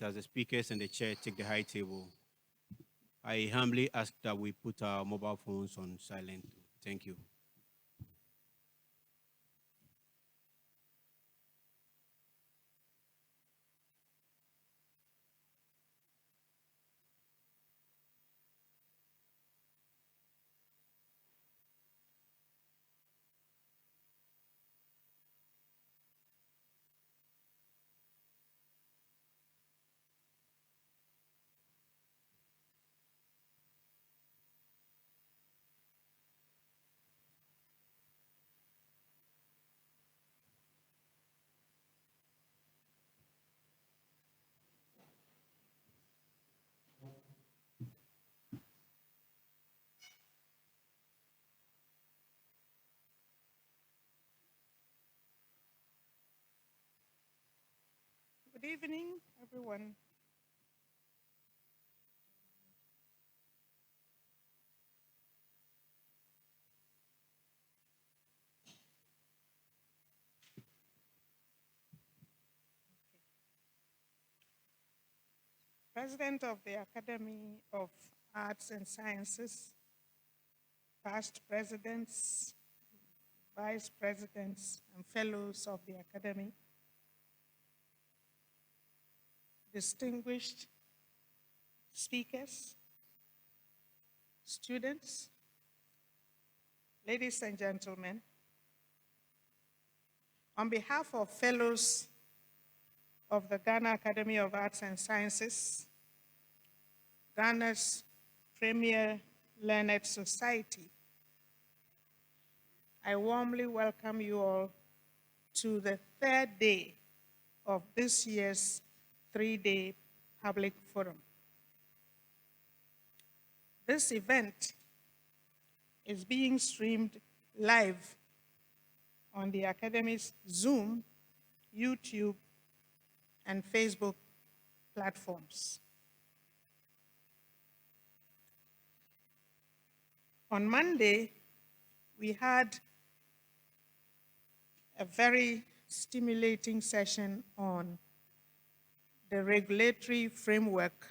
as the speakers and the chair take the high table, I humbly ask that we put our mobile phones on silent. Thank you. Good evening, everyone. President of the Academy of Arts and Sciences, past presidents, vice presidents, and fellows of the Academy, distinguished speakers, students, ladies and gentlemen, on behalf of fellows of the Ghana Academy of Arts and Sciences, Ghana's premier learned society, I warmly welcome you all to the third day of this year's three-day public forum. This event is being streamed live on the Academy's Zoom, YouTube, and Facebook platforms. On Monday, we had a very stimulating session on the regulatory framework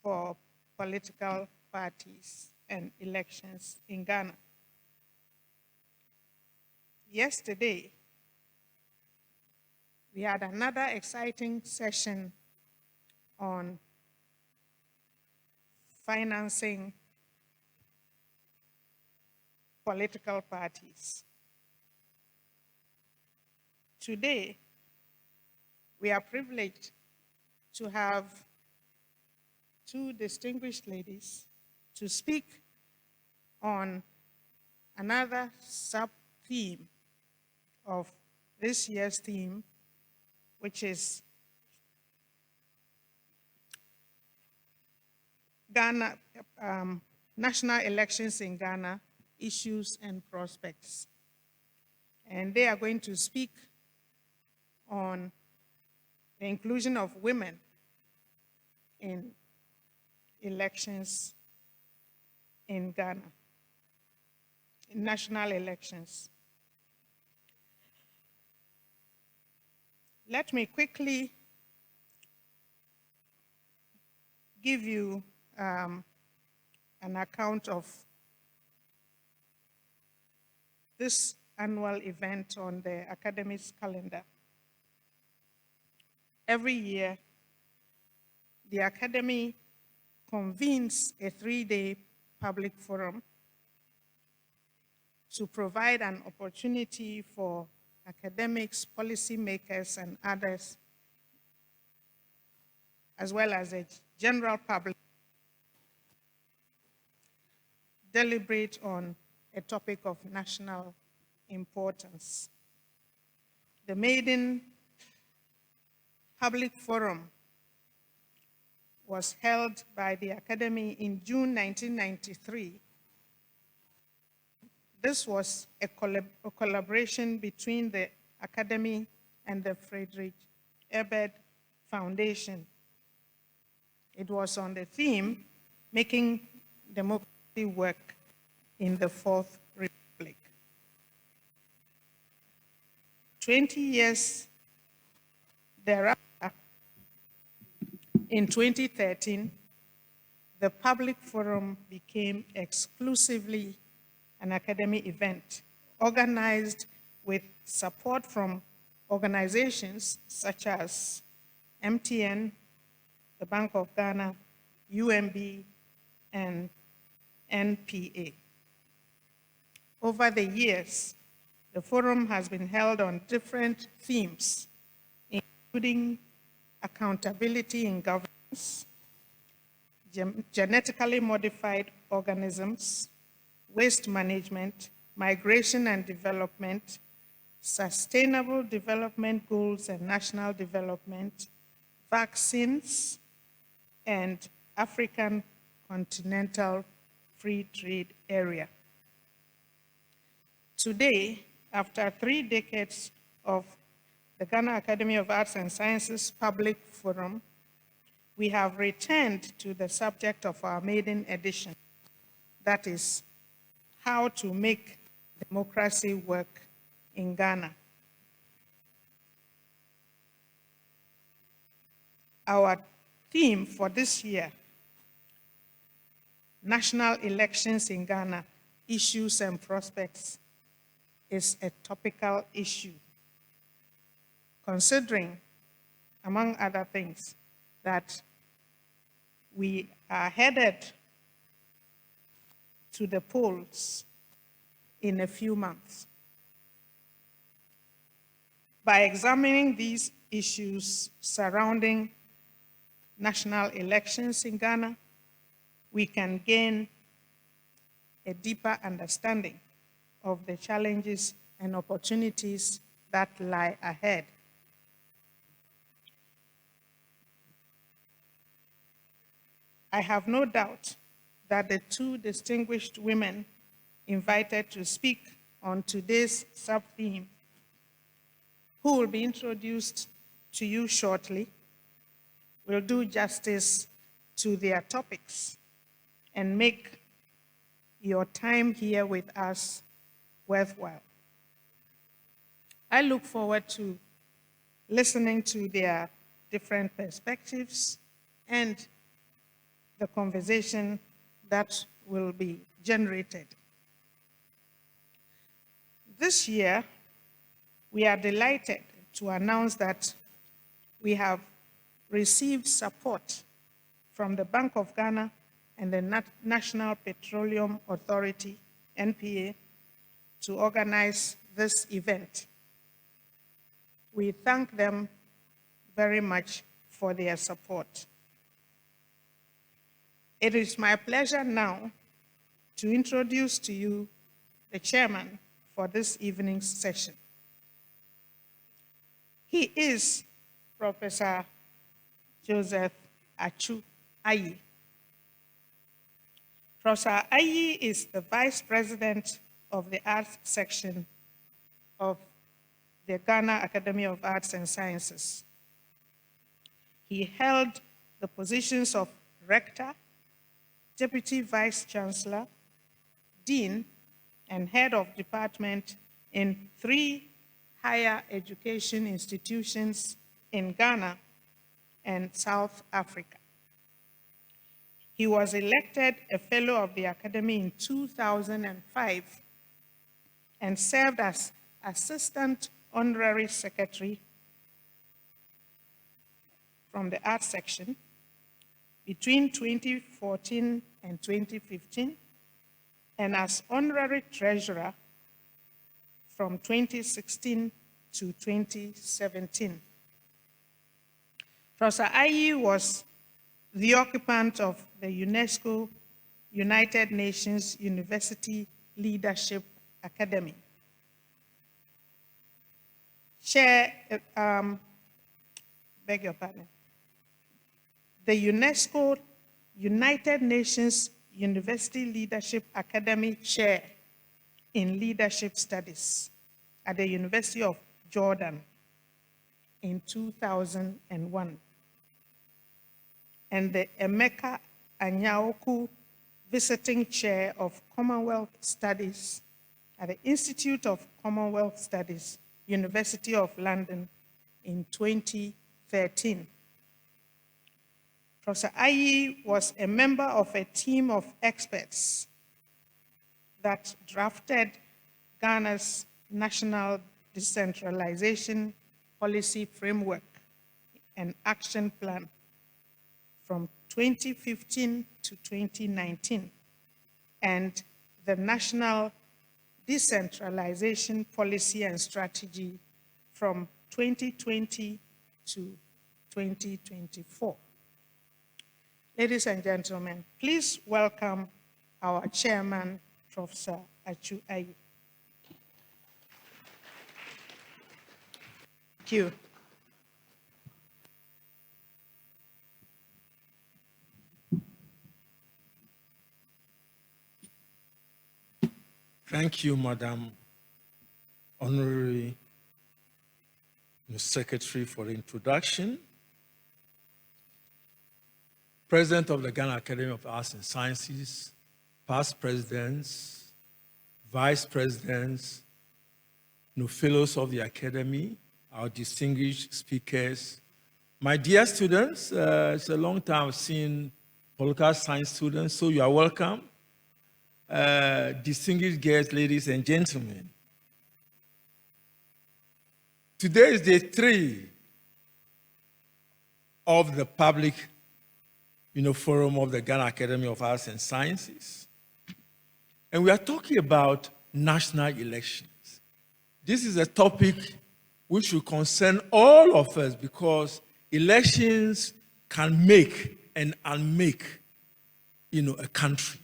for political parties and elections in Ghana. Yesterday, we had another exciting session on financing political parties. Today, we are privileged to have two distinguished ladies to speak on another sub-theme of this year's theme, which is Ghana, national elections in Ghana, issues and prospects. And they are going to speak on the inclusion of women in elections in Ghana, in national elections. Let me quickly give you an account of this annual event on the Academy's calendar. Every year, the Academy convenes a three-day public forum to provide an opportunity for academics, policymakers, and others, as well as a general public, deliberate on a topic of national importance. The maiden public forum was held by the Academy in June 1993. This was a collaboration between the Academy and the Frederick Ebert Foundation. It was on the theme, Making Democracy Work in the Fourth Republic. 20 years thereafter, In 2013, the public forum became exclusively an academic event organized with support from organizations such as MTN, the Bank of Ghana, UMB, and NPA. Over the years, the forum has been held on different themes, including accountability in governance, genetically modified organisms, waste management, migration and development, sustainable development goals and national development, vaccines, and African continental free trade area. Today, after 3 decades of the Ghana Academy of Arts and Sciences Public Forum, we have returned to the subject of our maiden edition, that is, how to make democracy work in Ghana. Our theme for this year, National Elections in Ghana, Issues and Prospects, is a topical issue, considering, among other things, that we are headed to the polls in a few months. By examining these issues surrounding national elections in Ghana, we can gain a deeper understanding of the challenges and opportunities that lie ahead. I have no doubt that the 2 distinguished women invited to speak on today's sub-theme, who will be introduced to you shortly, will do justice to their topics and make your time here with us worthwhile. I look forward to listening to their different perspectives and the conversation that will be generated. This year, we are delighted to announce that we have received support from the Bank of Ghana and the National Petroleum Authority, NPA, to organize this event. We thank them very much for their support. It is my pleasure now to introduce to you the chairman for this evening's session. He is Professor Joseph Atsu Ayee. Professor Ayee is the Vice President of the Arts Section of the Ghana Academy of Arts and Sciences. He held the positions of Rector, Deputy Vice Chancellor, Dean, and Head of Department in 3 higher education institutions in Ghana and South Africa. He was elected a Fellow of the Academy in 2005 and served as Assistant Honorary Secretary from the Arts Section between 2014 and 2015, and as Honorary Treasurer from 2016 to 2017. Professor Ayee was the occupant of the UNESCO United Nations University Leadership Academy. Beg your pardon. The UNESCO United Nations University Leadership Academy Chair in Leadership Studies at the University of Jordan in 2001. And the Emeka Anyaoku Visiting Chair of Commonwealth Studies at the Institute of Commonwealth Studies, University of London in 2013. Professor Ayee was a member of a team of experts that drafted Ghana's National Decentralization Policy Framework and Action Plan from 2015 to 2019, and the National Decentralization Policy and Strategy from 2020 to 2024. Ladies and gentlemen, please welcome our chairman, Professor Atsu Ayee. Thank you. Thank you, Madam Honorary Secretary, for the introduction. President of the Ghana Academy of Arts and Sciences, past presidents, vice presidents, fellows of the Academy, our distinguished speakers, my dear students, it's a long time I've seen political science students, so you are welcome. Distinguished guests, ladies and gentlemen. Today is day 3 of the public forum of the Ghana Academy of Arts and Sciences. And we are talking about national elections. This is a topic which will concern all of us because elections can make and unmake a country.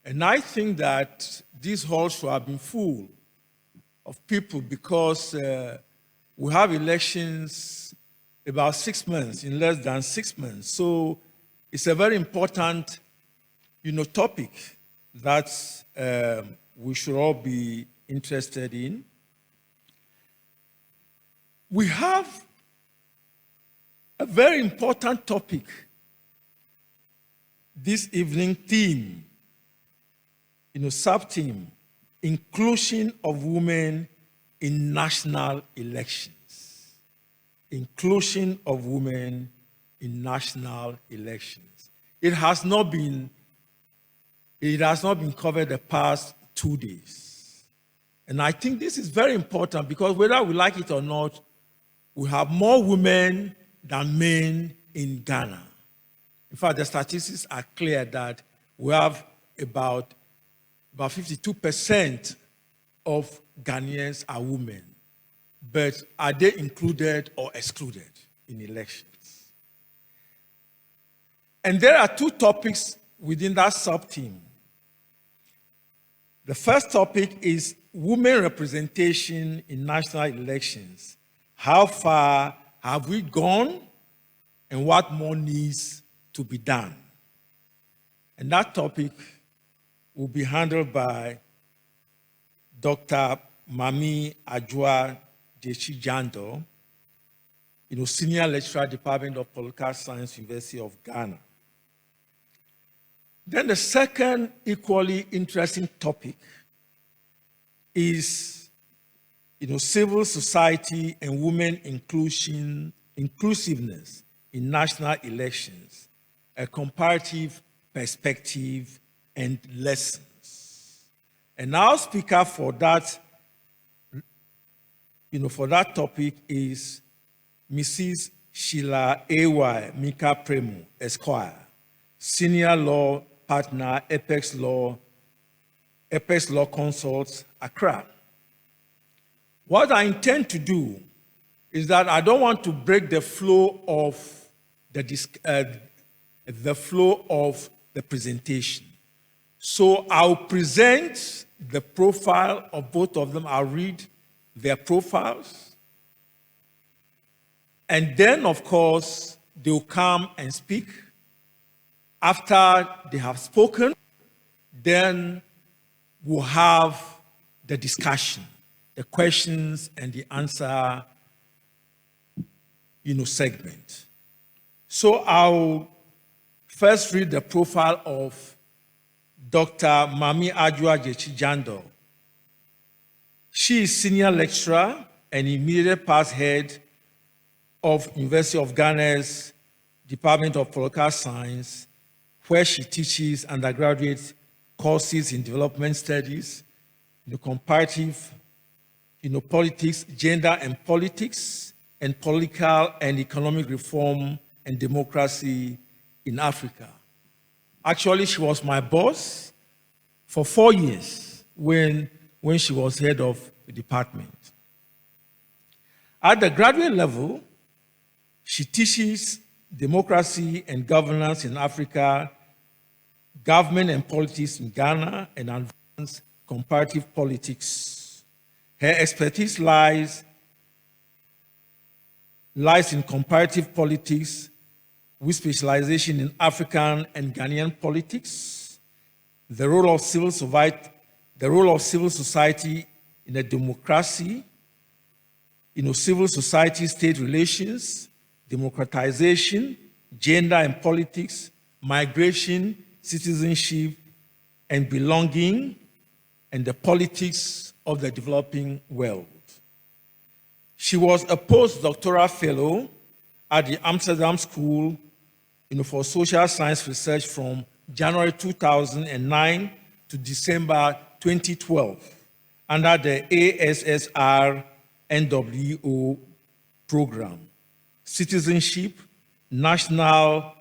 And I think that this hall should have been full of people because we have elections about 6 months, in less than 6 months. So it's a very important, topic that we should all be interested in. We have a very important topic this evening, theme, sub-theme, inclusion of women in national elections. Inclusion of women in national elections. It has not been covered the past 2 days. And I think this is very important because whether we like it or not, we have more women than men in Ghana. In fact, the statistics are clear that we have about 52% of Ghanaians are women. But are they included or excluded in elections? And there are 2 topics within that sub-theme. The first topic is women representation in national elections. How far have we gone and what more needs to be done? And that topic will be handled by Dr. Maame Adwoa Gyekye-Jandoh, Senior Lecturer, Department of Political Science, University of Ghana. Then the second equally interesting topic is, civil society and women inclusiveness in national elections, a comparative perspective and lessons. And our speaker for that, for that topic is Mrs. Sheila Ayee Minkah-Premo, Esquire, Senior Law Partner, Apex Law Consults, Accra. What I intend to do is that I don't want to break the flow of the presentation. So I'll present the profile of both of them. I'll read their profiles. And then, of course, they'll come and speak. After they have spoken, then we'll have the discussion, the questions and the answer, segment. So I'll first read the profile of Dr. Maame Adwoa Gyekye-Jandoh. She is senior lecturer and immediate past head of University of Ghana's Department of Political Science, where she teaches undergraduate courses in development studies, comparative, politics, gender and politics, and political and economic reform and democracy in Africa. Actually, she was my boss for 4 years when she was head of the department. At the graduate level, she teaches democracy and governance in Africa, government and politics in Ghana, and advanced comparative politics. Her expertise lies in comparative politics with specialization in African and Ghanaian politics, the role of civil society in a democracy, civil society-state relations, democratization, gender and politics, migration, citizenship, and belonging, and the politics of the developing world. She was a postdoctoral fellow at the Amsterdam School for Social Science Research from January 2009 to December 2012 under the ASSR NWO program, Citizenship, National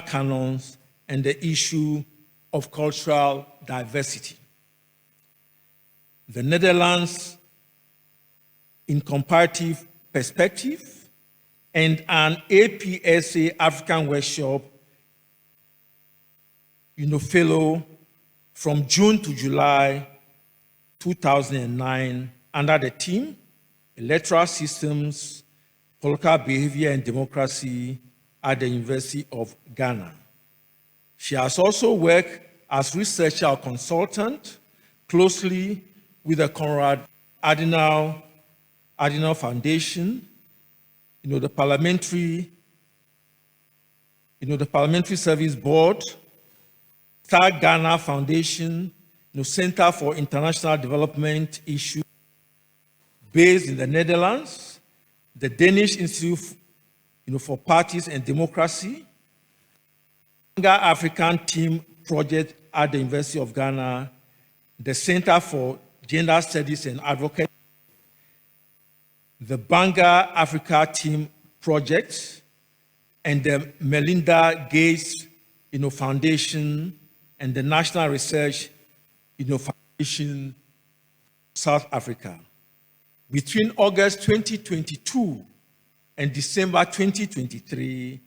Canons, and the issue of cultural diversity. The Netherlands in Comparative Perspective, and an APSA African Workshop fellow from June to July 2009 under the theme Electoral Systems, Political Behavior and Democracy at the University of Ghana. She has also worked as researcher or consultant closely with the Konrad Adenauer Foundation, the Parliamentary Service Board, Star Ghana Foundation, Center for International Development Issues based in the Netherlands, the Danish Institute for Parties and Democracy, Banga African Team Project at the University of Ghana, the Center for Gender Studies and Advocacy, the Banga Africa Team Project, and the Melinda Gates Foundation, and the National Research Foundation, South Africa. Between August 2022 and December 2023,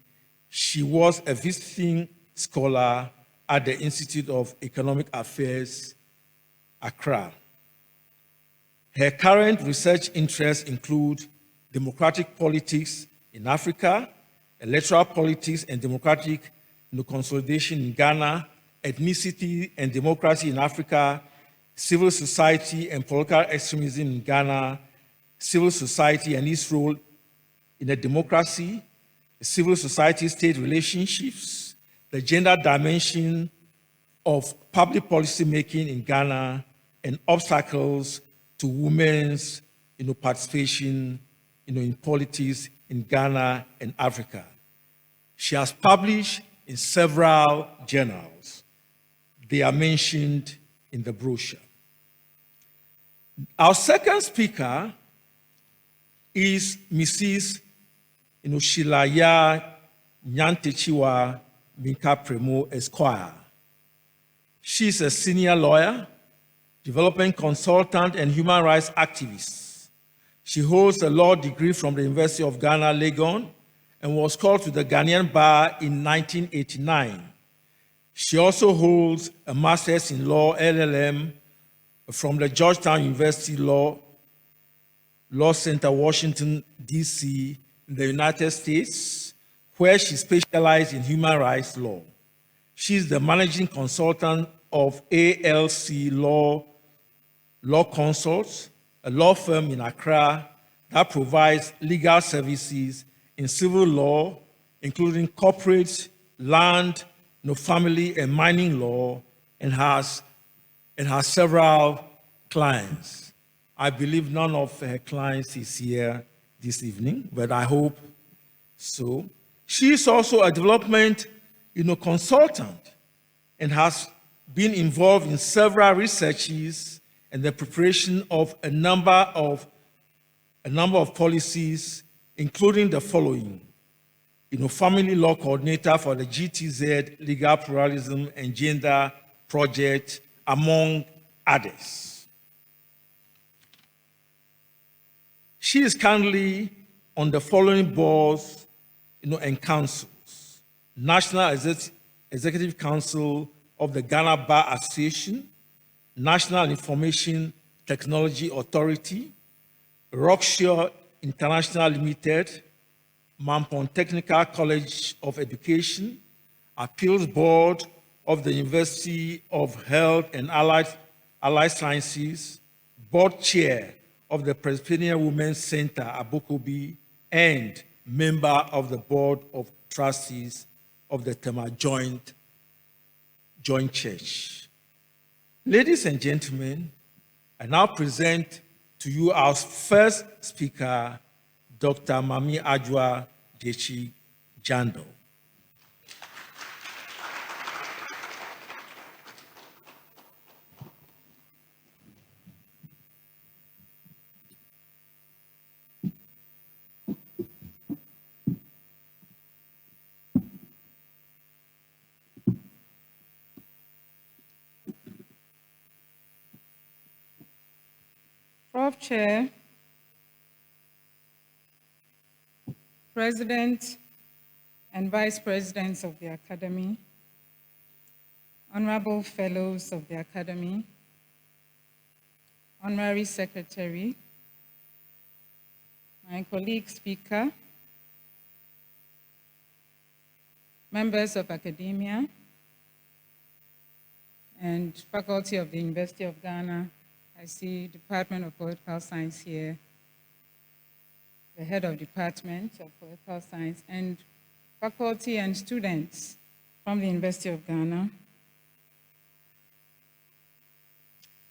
she was a visiting scholar at the Institute of Economic Affairs, Accra. Her current research interests include democratic politics in Africa, electoral politics and democratic consolidation in Ghana, ethnicity and democracy in Africa, civil society and political extremism in Ghana, civil society and its role in a democracy, civil society-state relationships, the gender dimension of public policy making in Ghana, and obstacles to women's participation in politics in Ghana and Africa. She has published in several journals. They are mentioned in the brochure. Our second speaker is Mrs. Sheila Minkah-Premo Esquire. She's a senior lawyer, development consultant, and human rights activist. She holds a law degree from the University of Ghana, Legon, and was called to the Ghanaian bar in 1989. She also holds a master's in law, LLM, from the Georgetown University Law Center, Washington, D.C., in the United States, where she specialized in human rights law. She is the managing consultant of ALC Law Consults, a law firm in Accra that provides legal services in civil law, including corporate, land, family, and mining law, and has several clients. I believe none of her clients is here this evening, but I hope so. She is also a development consultant and has been involved in several researches and the preparation of a number of policies, including the following: Family Law Coordinator for the GTZ Legal Pluralism and Gender Project, among others. She is currently on the following boards and councils: National Executive Council of the Ghana Bar Association, National Information Technology Authority, Rockshore International Limited, Mampon Technical College of Education, Appeals Board of the University of Health and Allied Sciences, Board Chair of the Presbyterian Women's Center, Abokobi, and member of the Board of Trustees of the Tema Joint Church. Ladies and gentlemen, I now present to you our first speaker, Dr. Maame Adwoa Gyekye-Jandoh. Prof. Chair, President and Vice Presidents of the Academy, Honorable Fellows of the Academy, Honorary Secretary, my colleague speaker, members of academia, and faculty of the University of Ghana. I see Department of Political Science here, the head of Department of Political Science, and faculty and students from the University of Ghana,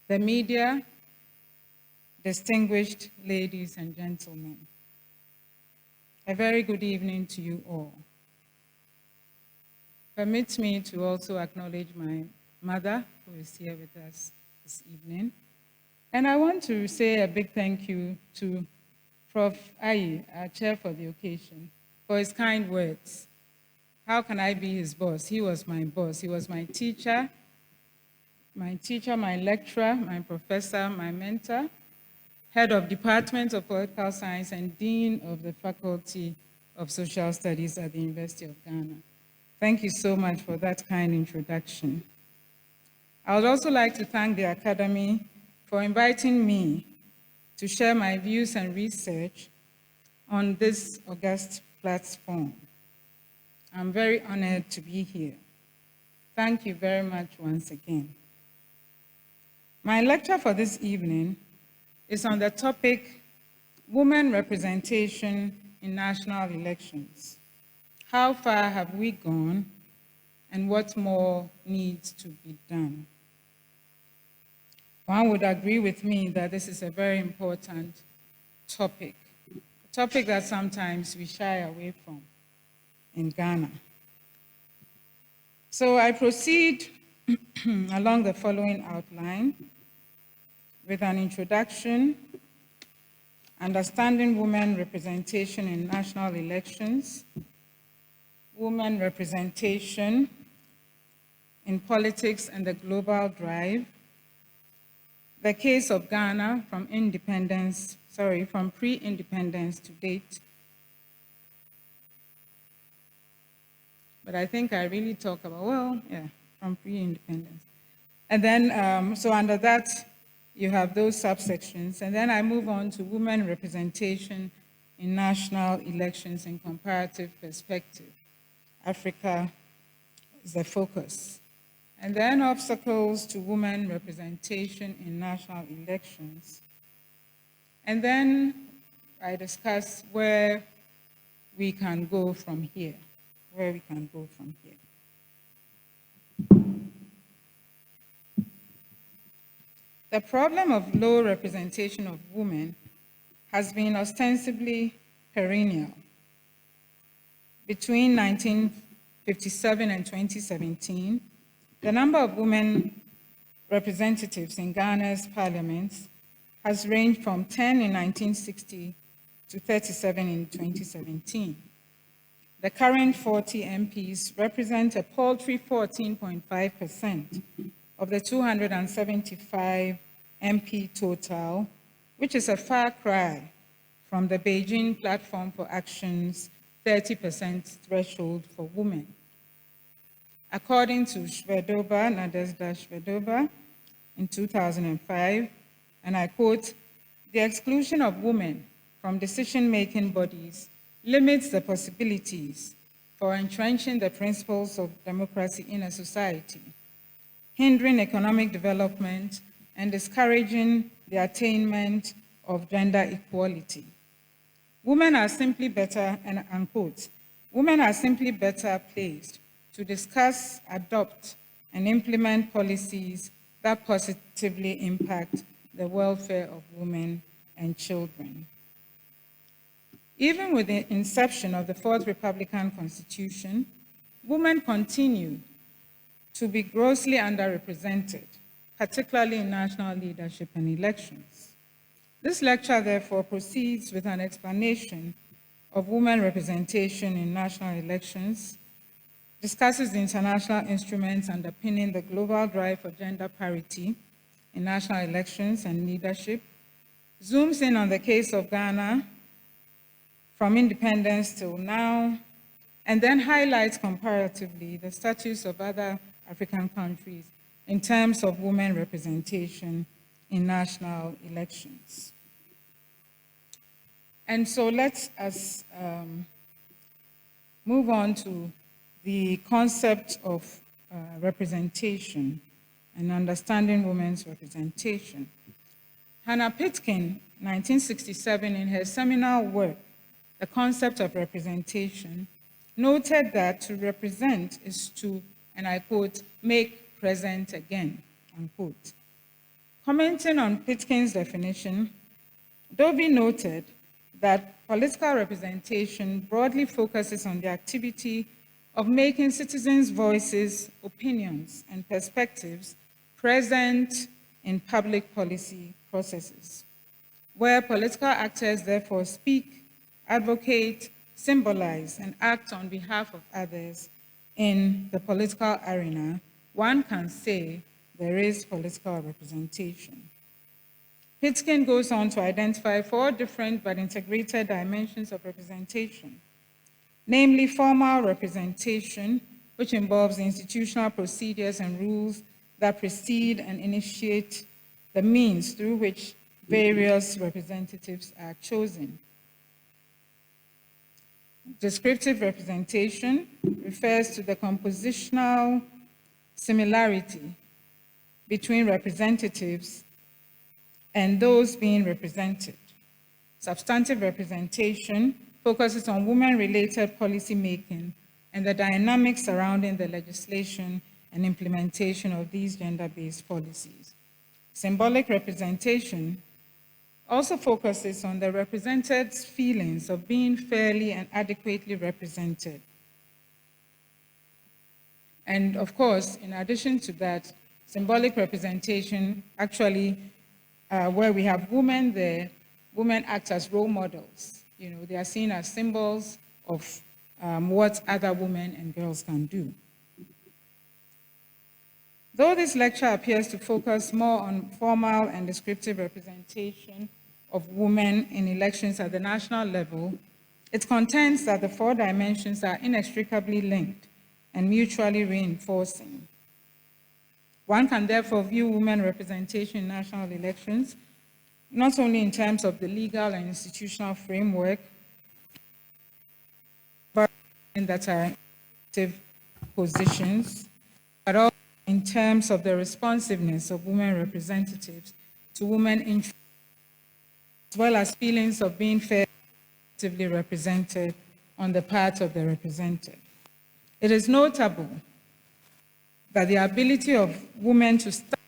the media, distinguished ladies and gentlemen. A very good evening to you all. Permit me to also acknowledge my mother, who is here with us this evening. And I want to say a big thank you to Prof. Ayee, our chair for the occasion, for his kind words. How can I be his boss? He was my boss. He was my teacher, my lecturer, my professor, my mentor, head of Department of Political Science, and dean of the Faculty of Social Studies at the University of Ghana. Thank you so much for that kind introduction. I would also like to thank the Academy for inviting me to share my views and research on this august platform. I'm very honored to be here. Thank you very much once again. My lecture for this evening is on the topic, Women Representation in National Elections. How far have we gone, and what more needs to be done? One would agree with me that this is a very important topic, a topic that sometimes we shy away from in Ghana. So I proceed along the following outline with an introduction, understanding women representation in national elections, women representation in politics and the global drive, the case of Ghana from pre-independence to date. But I think I really talk about, from pre-independence. And then, so under that, you have those subsections. And then I move on to women representation in national elections in comparative perspective. Africa is the focus. And then obstacles to women representation in national elections. And then I discuss where we can go from here, The problem of low representation of women has been ostensibly perennial, between 1957 and 2017, the number of women representatives in Ghana's parliaments has ranged from 10 in 1960 to 37 in 2017. The current 40 MPs represent a paltry 14.5% of the 275 MP total, which is a far cry from the Beijing Platform for Action's 30% threshold for women. According to Shvedoba, Nadezhda Shvedoba, in 2005, and I quote, "The exclusion of women from decision-making bodies limits the possibilities for entrenching the principles of democracy in a society, hindering economic development and discouraging the attainment of gender equality. Women are simply better," and unquote, "women are simply better placed to discuss, adopt, and implement policies that positively impact the welfare of women and children." Even with the inception of the Fourth Republican Constitution, women continue to be grossly underrepresented, particularly in national leadership and elections. This lecture, therefore, proceeds with an explanation of women representation in national elections, discusses the international instruments underpinning the global drive for gender parity in national elections and leadership, zooms in on the case of Ghana from independence till now, and then highlights comparatively the status of other African countries in terms of women representation in national elections. And so let us move on to the concept of representation and understanding women's representation. Hannah Pitkin, 1967, in her seminal work, The Concept of Representation, noted that to represent is to, and I quote, "make present again," unquote. Commenting on Pitkin's definition, Dovey noted that political representation broadly focuses on the activity of making citizens' voices, opinions, and perspectives present in public policy processes, where political actors therefore speak, advocate, symbolize, and act on behalf of others in the political arena. One can say there is political representation. Pitkin goes on to identify 4 different but integrated dimensions of representation, namely formal representation, which involves institutional procedures and rules that precede and initiate the means through which various representatives are chosen. Descriptive representation refers to the compositional similarity between representatives and those being represented. Substantive representation focuses on women-related policy making and the dynamics surrounding the legislation and implementation of these gender-based policies. Symbolic representation also focuses on the represented's feelings of being fairly and adequately represented. And of course, in addition to that, symbolic representation actually, where we have women there, women act as role models. You know, they are seen as symbols of what other women and girls can do. Though this lecture appears to focus more on formal and descriptive representation of women in elections at the national level, it contends that the 4 dimensions are inextricably linked and mutually reinforcing. One can therefore view women representation in national elections not only in terms of the legal and institutional framework, but in that are active positions, but also in terms of the responsiveness of women representatives to women interests, as well as feelings of being fairly represented on the part of the represented. It is notable that the ability of women to step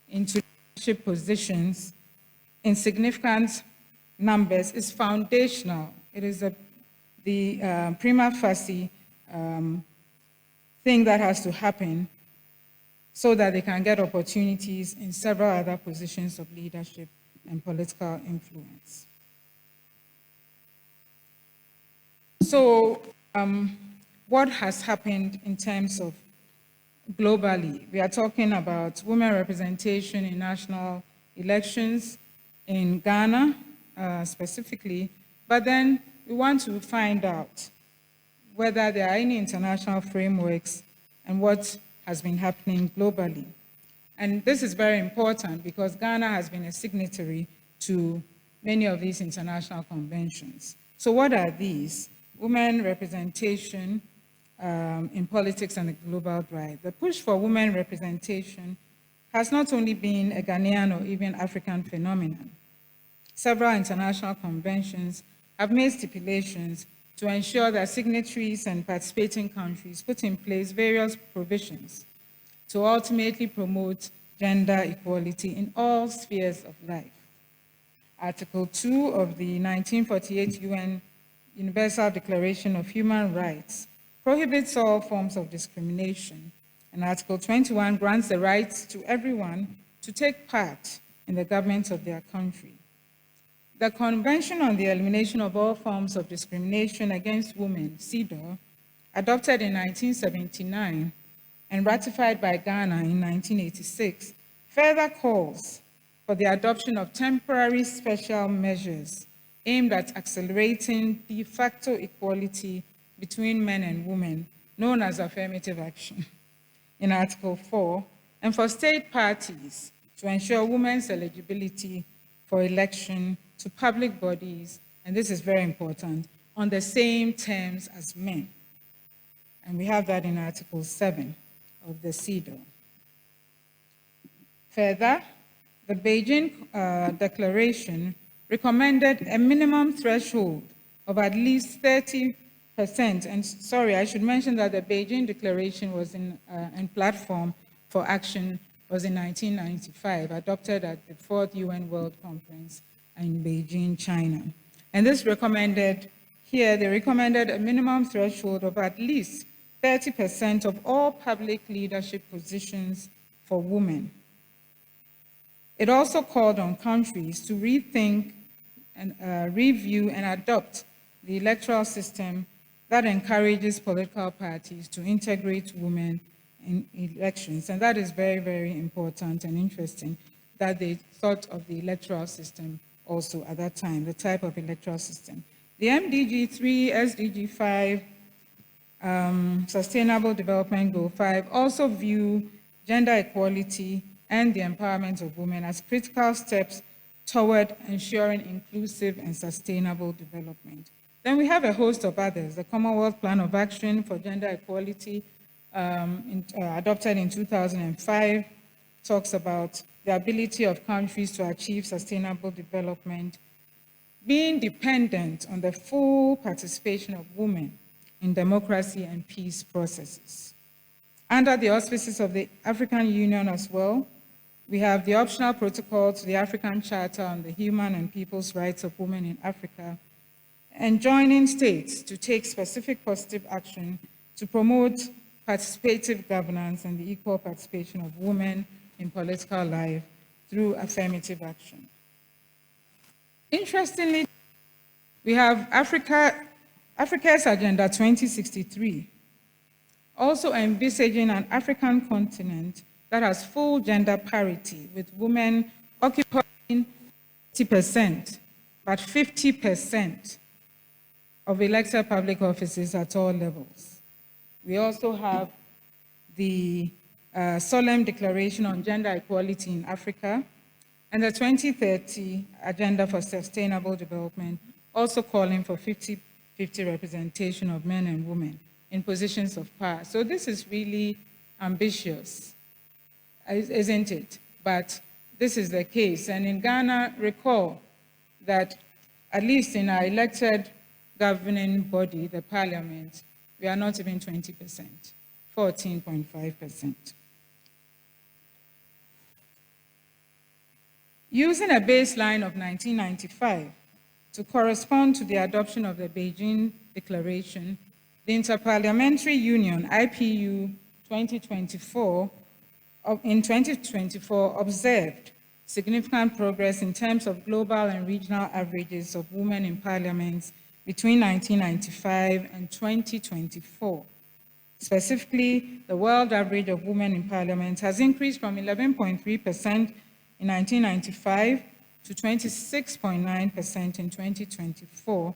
into leadership positions in significant numbers is foundational. It is a the prima facie thing that has to happen so that they can get opportunities in several other positions of leadership and political influence. So what has happened in terms of globally? We are talking about women representation in national elections in Ghana specifically, but then we want to find out whether there are any international frameworks and what has been happening globally. And this is very important because Ghana has been a signatory to many of these international conventions. So what are these? Women representation in politics and the global drive. The push for women representation has not only been a Ghanaian or even African phenomenon. Several international conventions have made stipulations to ensure that signatories and participating countries put in place various provisions to ultimately promote gender equality in all spheres of life. Article 2 of the 1948 UN Universal Declaration of Human Rights prohibits all forms of discrimination, and Article 21 grants the right to everyone to take part in the government of their country. The Convention on the Elimination of All Forms of Discrimination Against Women, CEDAW, adopted in 1979 and ratified by Ghana in 1986, further calls for the adoption of temporary special measures aimed at accelerating de facto equality between men and women, known as affirmative action, in Article 4, and for state parties to ensure women's eligibility for election to public bodies, and this is very important, on the same terms as men. And we have that in Article 7 of the CEDAW. Further, the Beijing Declaration recommended a minimum threshold of at least 30%, and sorry, I should mention that the Beijing Declaration was and platform for action was in 1995, adopted at the 4th UN World Conference in Beijing, China. And this recommended, here they recommended a minimum threshold of at least 30% of all public leadership positions for women. It also called on countries to rethink and review and adopt the electoral system that encourages political parties to integrate women in elections. And that is very, very important and interesting that they thought of the electoral system also at that time, the type of electoral system. The MDG 3, SDG 5, Sustainable Development Goal 5 also view gender equality and the empowerment of women as critical steps toward ensuring inclusive and sustainable development. Then we have a host of others. The Commonwealth Plan of Action for Gender Equality, adopted in 2005, talks about the ability of countries to achieve sustainable development, being dependent on the full participation of women in democracy and peace processes. Under the auspices of the African Union as well, we have the optional protocol to the African Charter on the Human and People's Rights of Women in Africa, enjoining states to take specific positive action to promote participative governance and the equal participation of women in political life through affirmative action. Interestingly, we have Africa's Agenda 2063, also envisaging an African continent that has full gender parity, with women occupying 50%, but 50% of elected public offices at all levels. We also have the Solemn Declaration on Gender Equality in Africa, and the 2030 Agenda for Sustainable Development, also calling for 50-50 representation of men and women in positions of power. So this is really ambitious, isn't it? But this is the case. And in Ghana, recall that at least in our elected governing body, the parliament, we are not even 20%, 14.5%. Using a baseline of 1995, to correspond to the adoption of the Beijing Declaration, the Interparliamentary Union, IPU 2024, in 2024 observed significant progress in terms of global and regional averages of women in parliaments between 1995 and 2024. Specifically, the world average of women in parliament has increased from 11.3% in 1995 to 26.9% in 2024,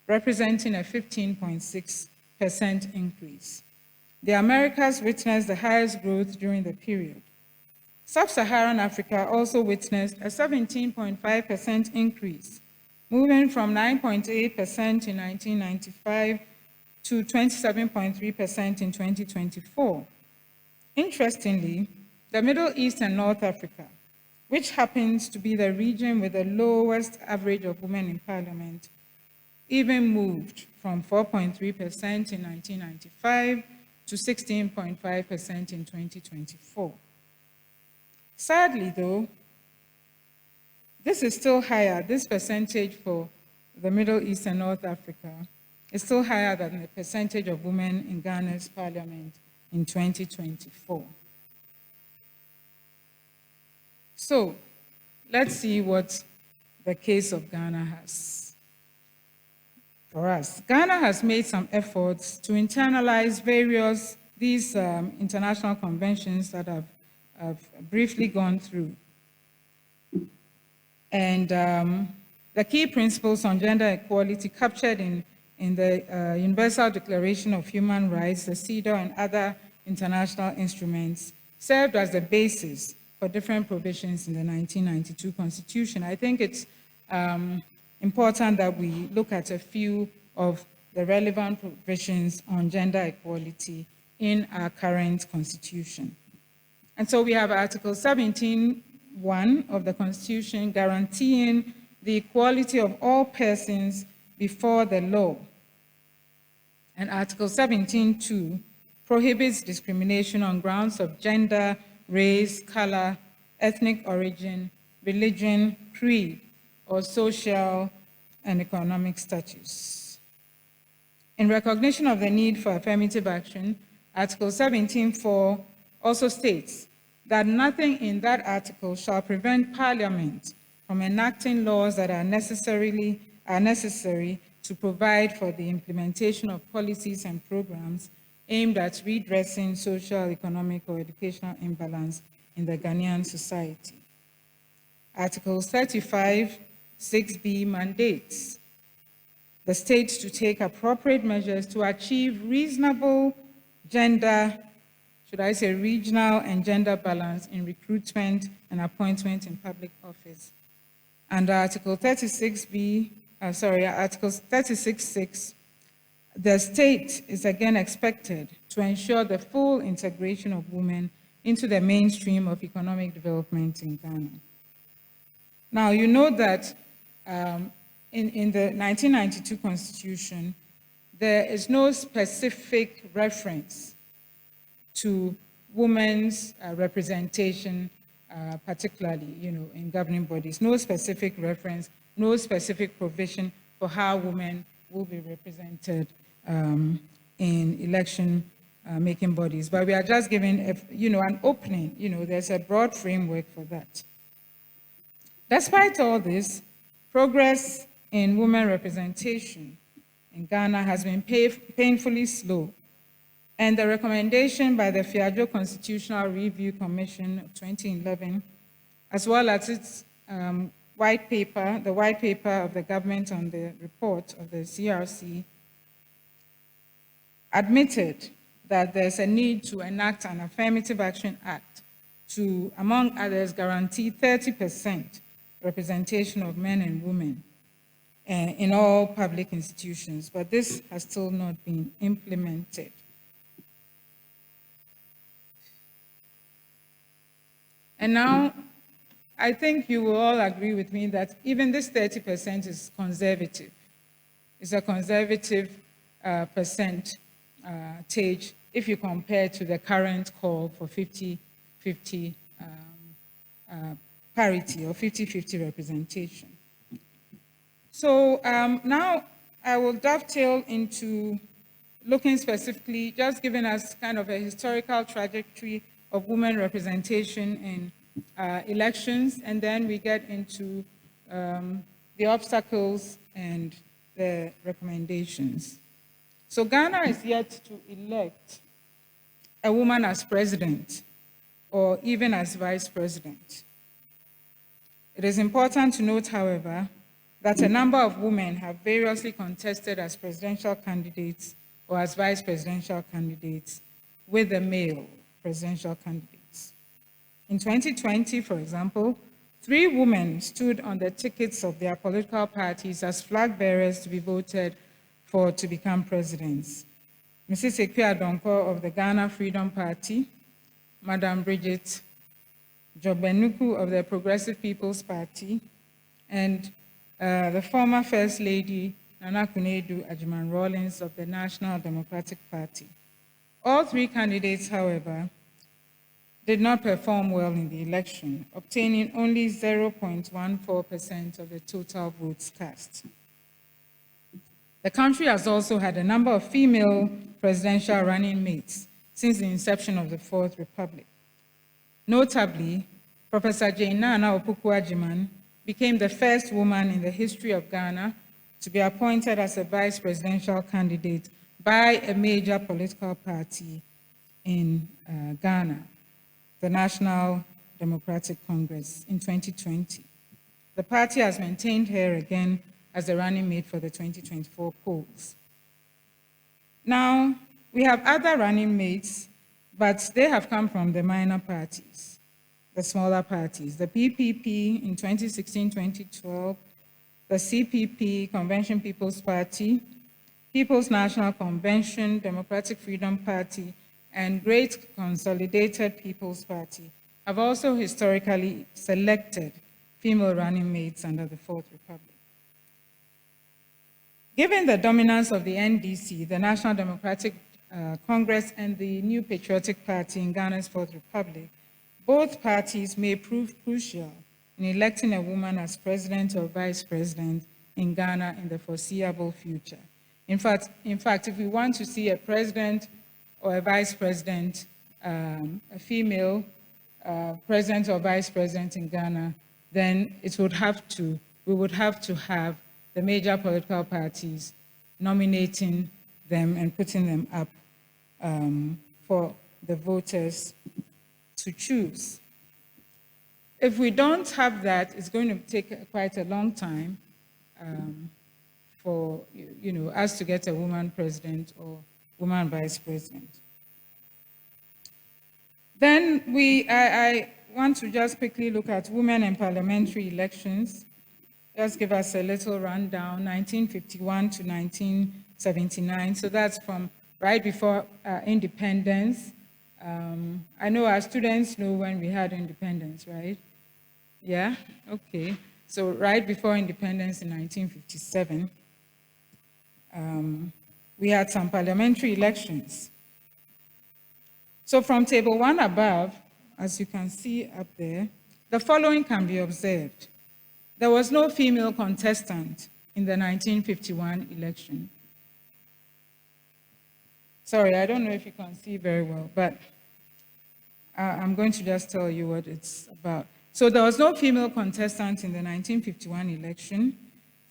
representing a 15.6% increase. The Americas witnessed the highest growth during the period. Sub-Saharan Africa also witnessed a 17.5% increase, moving from 9.8% in 1995 to 27.3% in 2024. Interestingly, the Middle East and North Africa, which happens to be the region with the lowest average of women in parliament, even moved from 4.3% in 1995 to 16.5% in 2024. Sadly, though, this is still higher, this percentage for the Middle East and North Africa is still higher than the percentage of women in Ghana's parliament in 2024. So, let's see what the case of Ghana has for us. Ghana has made some efforts to internalize these international conventions that I've briefly gone through. And the key principles on gender equality captured in the Universal Declaration of Human Rights, the CEDAW, and other international instruments served as the basis for different provisions in the 1992 Constitution. I think it's important that we look at a few of the relevant provisions on gender equality in our current Constitution. And so we have Article 17(1) of the Constitution guaranteeing the equality of all persons before the law. And Article 17(2) prohibits discrimination on grounds of gender, race, color, ethnic origin, religion, creed, or social and economic status. In recognition of the need for affirmative action, Article 17(4) also states that nothing in that article shall prevent Parliament from enacting laws that are necessary to provide for the implementation of policies and programs aimed at redressing social, economic, or educational imbalance in the Ghanaian society. Article 35(6)(b) mandates the state to take appropriate measures to achieve reasonable gender, should I say regional and gender balance in recruitment and appointment in public office. Under Article 36(6), the state is again expected to ensure the full integration of women into the mainstream of economic development in Ghana. Now, you know that in the 1992 Constitution, there is no specific reference to women's representation, particularly, in governing bodies. No specific reference, no specific provision for how women will be represented in election making bodies. But we are just giving, an opening. There's a broad framework for that. Despite all this, progress in women representation in Ghana has been painfully slow. And the recommendation by the Fiadjo Constitutional Review Commission of 2011, as well as its white paper, the white paper of the government on the report of the CRC, admitted that there's a need to enact an Affirmative Action Act to, among others, guarantee 30% representation of men and women in all public institutions, but this has still not been implemented. And now, I think you will all agree with me that even this 30% is conservative. It's a conservative percentage if you compare to the current call for 50-50 parity or 50-50 representation. So now I will dovetail into looking specifically, just giving us kind of a historical trajectory of women representation in elections, and then we get into the obstacles and the recommendations. So Ghana is yet to elect a woman as president or even as vice president. It is important to note, however, that a number of women have variously contested as presidential candidates or as vice presidential candidates with the male presidential candidates. In 2020, for example, 3 women stood on the tickets of their political parties as flag bearers to be voted for to become presidents. Mrs. Gyekye-Jandoh of the Ghana Freedom Party, Madam Bridget Jobenuku of the Progressive People's Party, and the former First Lady, Nana Kunedu Ajiman Rawlings of the National Democratic Party. All 3 candidates, however, did not perform well in the election, obtaining only 0.14% of the total votes cast. The country has also had a number of female presidential running mates since the inception of the Fourth Republic. Notably, Professor Jane Nana Opoku-Agyeman became the first woman in the history of Ghana to be appointed as a vice presidential candidate by a major political party in Ghana, the National Democratic Congress, in 2020. The party has maintained her again as a running mate for the 2024 polls. Now, we have other running mates, but they have come from the minor parties, the smaller parties. The PPP in 2016-2012, the CPP, Convention People's Party, People's National Convention, Democratic Freedom Party, and Great Consolidated People's Party have also historically selected female running mates under the Fourth Republic. Given the dominance of the NDC, the National Democratic Congress, and the New Patriotic Party in Ghana's Fourth Republic, both parties may prove crucial in electing a woman as president or vice president in Ghana in the foreseeable future. In fact, if we want to see a president or a vice president, a female president or vice president in Ghana, then we would have to have the major political parties nominating them and putting them up for the voters to choose. If we don't have that, it's going to take quite a long time for us to get a woman president or woman vice president. Then I want to just quickly look at women in parliamentary elections. Just give us a little rundown, 1951 to 1979. So that's from right before independence. I know our students know when we had independence, right? Yeah, okay. So right before independence in 1957, we had some parliamentary elections. So from table 1 above, as you can see up there, the following can be observed. There was no female contestant in the 1951 election. Sorry, I don't know if you can see very well, but I'm going to just tell you what it's about. So there was no female contestant in the 1951 election.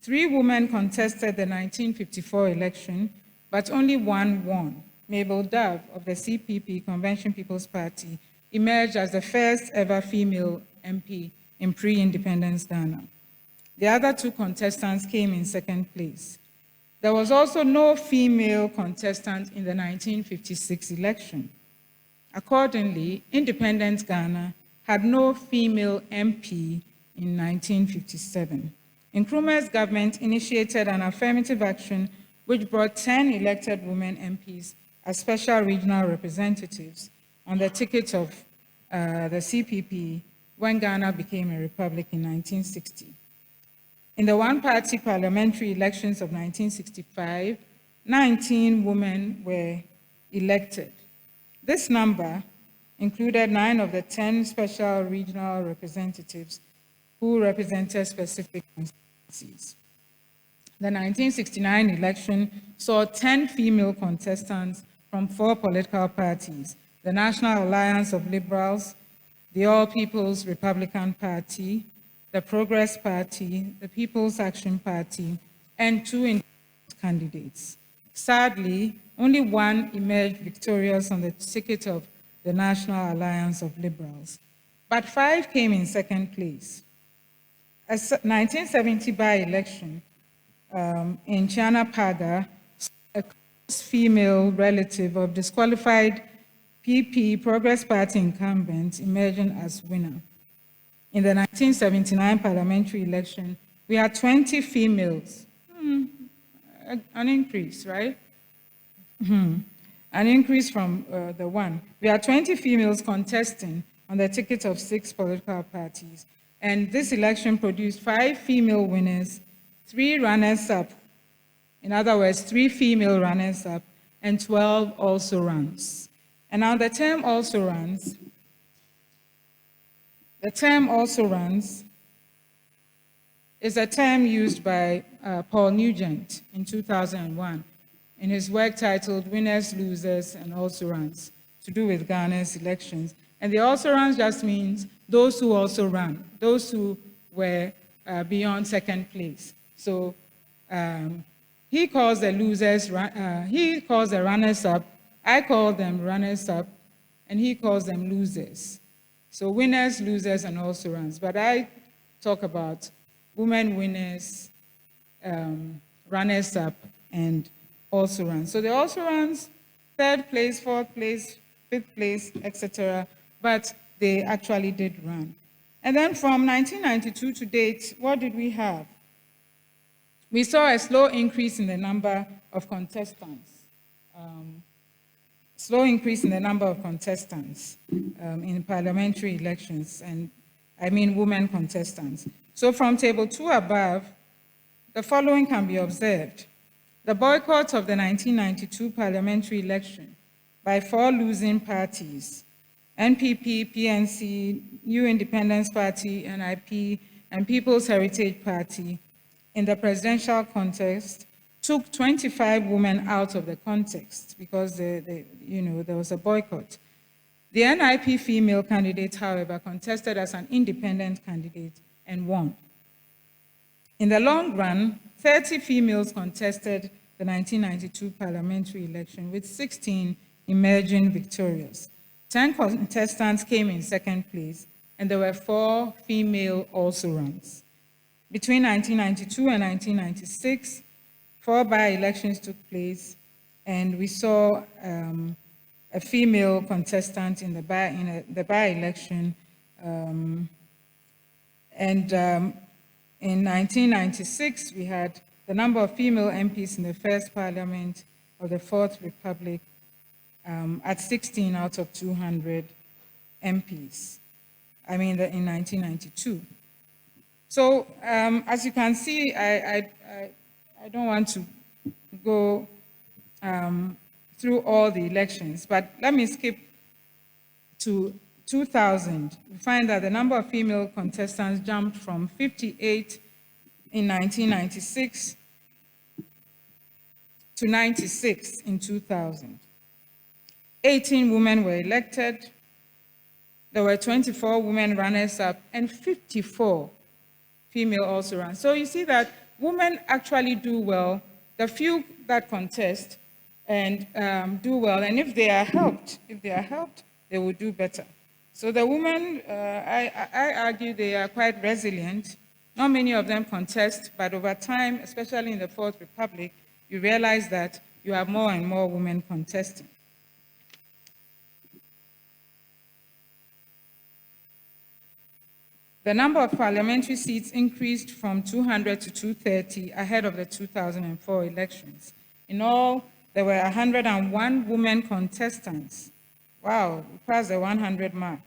3 women contested the 1954 election, but only one won. Mabel Dove of the CPP, Convention People's Party, emerged as the first ever female MP in pre-independence Ghana. The other 2 contestants came in second place. There was also no female contestant in the 1956 election. Accordingly, independent Ghana had no female MP in 1957. Nkrumah's government initiated an affirmative action which brought 10 elected women MPs as special regional representatives on the ticket of the CPP when Ghana became a republic in 1960. In the one-party parliamentary elections of 1965, 19 women were elected. This number included 9 of the 10 special regional representatives who represented specific constituencies. The 1969 election saw 10 female contestants from 4 political parties: the National Alliance of Liberals, the All People's Republican Party, the Progress Party, the People's Action Party, and 2 independent candidates. Sadly, only one emerged victorious on the ticket of the National Alliance of Liberals, but 5 came in second place. A 1970 by-election in Chiana-Paga, a close female relative of disqualified PP Progress Party incumbent emerging as winner. In the 1979 parliamentary election, we had 20 females. An increase, right? An increase from the one. We had 20 females contesting on the ticket of 6 political parties. And this election produced 5 female winners, 3 runners-up. In other words, 3 female runners-up and 12 also-rans. And now the term also-rans is a term used by Paul Nugent in 2001 in his work titled Winners, Losers, and Also-Rans, to do with Ghana's elections. And the also-rans just means those who also ran, those who were beyond second place. So he calls the losers, he calls the runners-up, I call them runners-up, and he calls them losers. So winners, losers, and also-rans. But I talk about women winners, runners-up, and also-rans. So the also-rans, 3rd place, 4th place, 5th place, etc., but they actually did run. And then from 1992 to date, what did we have? We saw a slow increase in the number of contestants. In parliamentary elections, and I mean women contestants. So from table 2 above, the following can be observed. The boycott of the 1992 parliamentary election by 4 losing parties, NPP, PNC, New Independence Party, NIP, and People's Heritage Party in the presidential contest took 25 women out of the context because there was a boycott. The NIP female candidate, however, contested as an independent candidate and won. In the long run, 30 females contested the 1992 parliamentary election, with 16 emerging victorious. 10 contestants came in second place, and there were 4 female also-rans. Between 1992 and 1996, 4 by-elections took place, and we saw a female contestant in the by-election. In 1996, we had the number of female MPs in the first parliament of the Fourth Republic at 16 out of 200 MPs. I mean, in 1992. So, as you can see, I don't want to go through all the elections, but let me skip to 2000. We find that the number of female contestants jumped from 58 in 1996 to 96 in 2000. 18 women were elected. There were 24 women runners-up and 54 female also ran. So you see that women actually do well, the few that contest and do well, and if they are helped, they will do better. So the women, I argue they are quite resilient. Not many of them contest, but over time, especially in the Fourth Republic, you realize that you have more and more women contesting. The number of parliamentary seats increased from 200 to 230 ahead of the 2004 elections. In all, there were 101 women contestants. Wow, we passed the 100 mark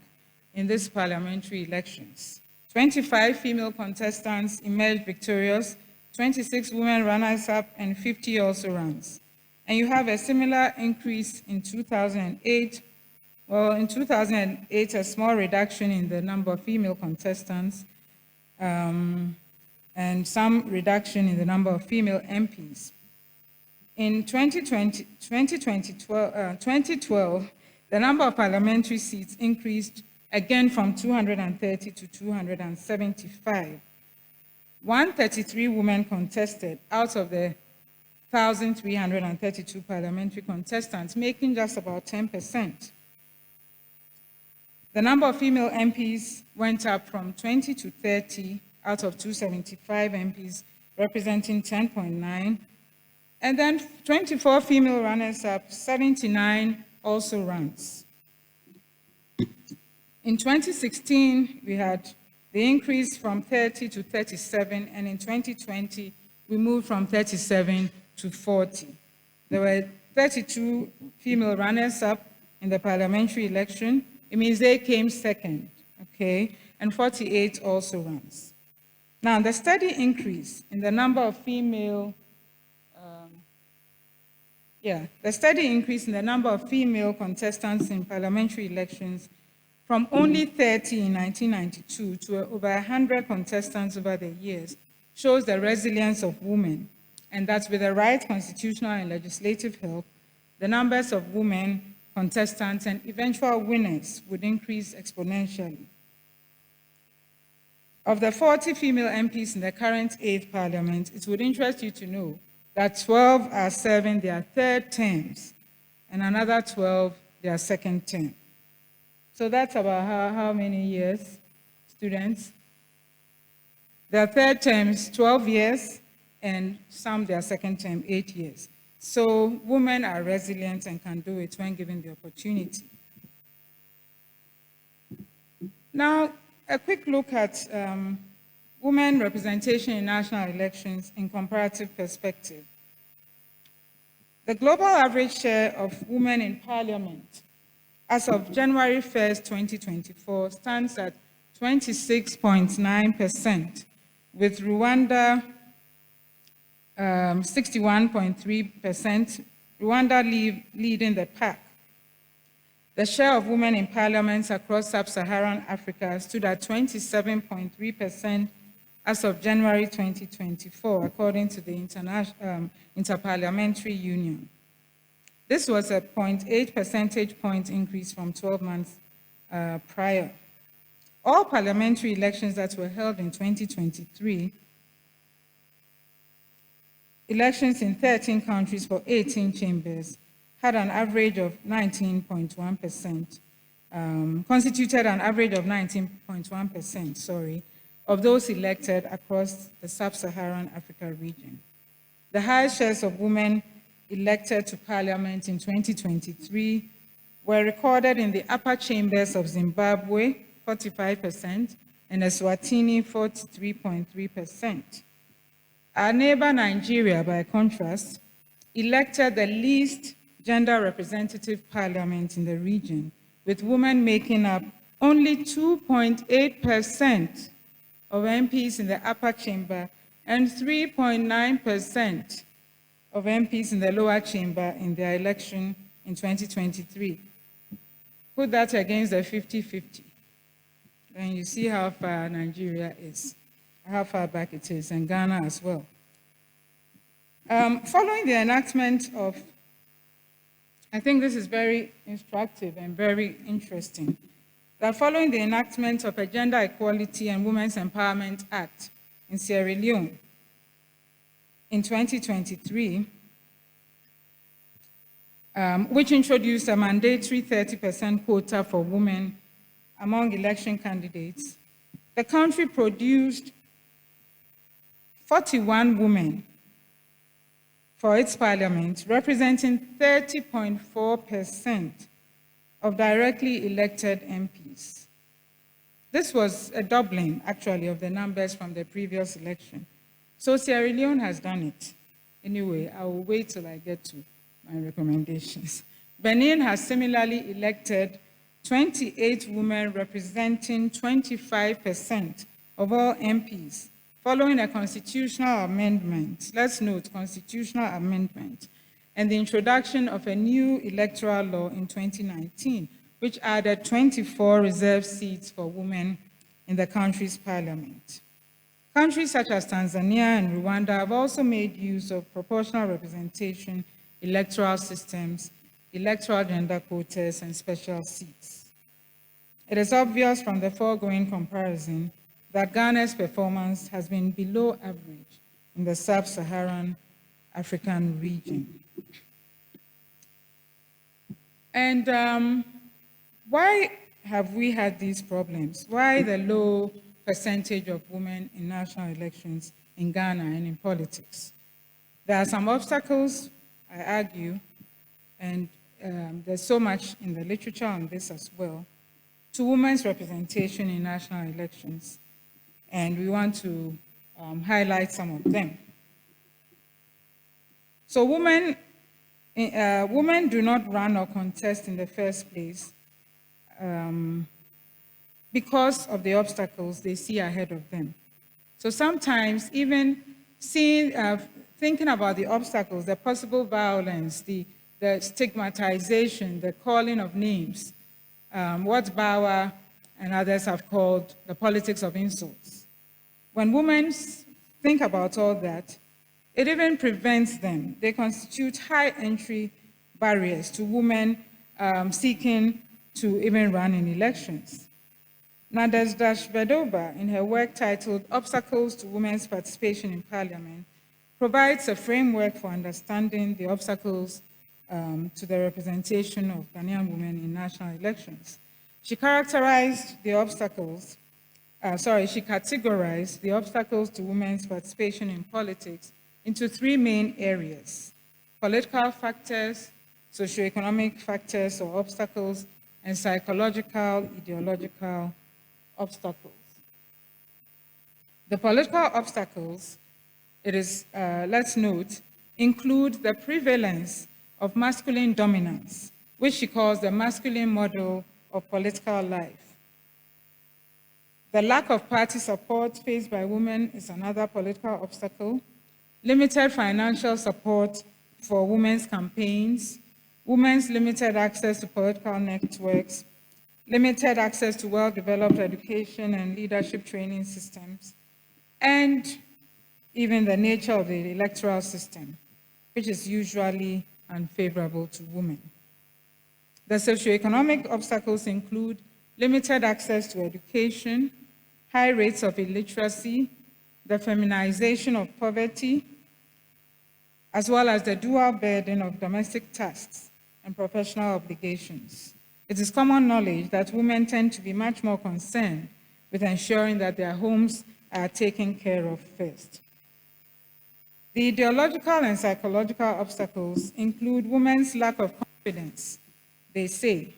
in these parliamentary elections. 25 female contestants emerged victorious, 26 women runners-up, and 50 also runs. And you have a similar increase in 2008. Well, in 2008, a small reduction in the number of female contestants, and and some reduction in the number of female MPs. In 2012, the number of parliamentary seats increased again from 230 to 275. 133 women contested out of the 1,332 parliamentary contestants, making just about 10%. The number of female MPs went up from 20 to 30 out of 275 MPs, representing 10.9. And then 24 female runners-up, 79 also runs. In 2016, we had the increase from 30 to 37, and in 2020, we moved from 37 to 40. There were 32 female runners-up in the parliamentary election. It means they came second, okay? And 48 also runs. Now, the steady increase in the number of female contestants in parliamentary elections from only 30 in 1992 to over 100 contestants over the years shows the resilience of women, and that with the right constitutional and legislative help, the numbers of women contestants and eventual winners would increase exponentially. Of the 40 female MPs in the current 8th Parliament, it would interest you to know that 12 are serving their third terms, and another 12 their second term. So that's about how many years, students? Their third terms, 12 years, and some their second term, 8 years. So women are resilient and can do it when given the opportunity. Now, a quick look at women representation in national elections in comparative perspective. The global average share of women in parliament as of January 1st, 2024 stands at 26.9%, with Rwanda 61.3%, Rwanda leading the pack. The share of women in parliaments across sub-Saharan Africa stood at 27.3% as of January 2024, according to the Interparliamentary Union. This was a 0.8 percentage point increase from 12 months prior. All parliamentary elections that were held in 2023, elections in 13 countries for 18 chambers, had an average of 19.1%, constituted an average of 19.1%, of those elected across the sub-Saharan Africa region. The highest shares of women elected to parliament in 2023 were recorded in the upper chambers of Zimbabwe, 45%, and Eswatini, 43.3%. Our neighbor Nigeria, by contrast, elected the least gender representative parliament in the region, with women making up only 2.8% of MPs in the upper chamber and 3.9% of MPs in the lower chamber in their election in 2023. Put that against the 50-50, and you see how far Nigeria is, how far back it is, and Ghana as well. Following the enactment of, I think this is very instructive and very interesting, that following the enactment of a Gender Equality and Women's Empowerment Act in Sierra Leone in 2023, which introduced a mandatory 30% quota for women among election candidates, the country produced 41 women for its parliament, representing 30.4% of directly elected MPs. This was a doubling, actually, of the numbers from the previous election. So Sierra Leone has done it. Anyway, I will wait till I get to my recommendations. Benin has similarly elected 28 women representing 25% of all MPs, following a constitutional amendment. Let's note, constitutional amendment, and the introduction of a new electoral law in 2019, which added 24 reserved seats for women in the country's parliament. Countries such as Tanzania and Rwanda have also made use of proportional representation, electoral systems, electoral gender quotas, and special seats. It is obvious from the foregoing comparison that Ghana's performance has been below average in the sub-Saharan African region. And why have we had these problems? Why the low percentage of women in national elections in Ghana and in politics? There are some obstacles, I argue, and there's so much in the literature on this as well, to women's representation in national elections, and we want to highlight some of them. So women do not run or contest in the first place because of the obstacles they see ahead of them. So sometimes even thinking about the obstacles, the possible violence, the stigmatization, the calling of names, what Bauer and others have called the politics of insults. When women think about all that, it even prevents them. They constitute high entry barriers to women seeking to even run in elections. Nadezhda Shvedova, in her work titled Obstacles to Women's Participation in Parliament, provides a framework for understanding the obstacles to the representation of Ghanaian women in national elections. She categorized the obstacles to women's participation in politics into three main areas: political factors, socioeconomic factors or obstacles, and psychological, ideological obstacles. The political obstacles, let's note, include the prevalence of masculine dominance, which she calls the masculine model of political life. The lack of party support faced by women is another political obstacle. Limited financial support for women's campaigns, women's limited access to political networks, limited access to well-developed education and leadership training systems, and even the nature of the electoral system, which is usually unfavorable to women. The socioeconomic obstacles include limited access to education, high rates of illiteracy, the feminization of poverty, as well as the dual burden of domestic tasks and professional obligations. It is common knowledge that women tend to be much more concerned with ensuring that their homes are taken care of first. The ideological and psychological obstacles include women's lack of confidence, they say,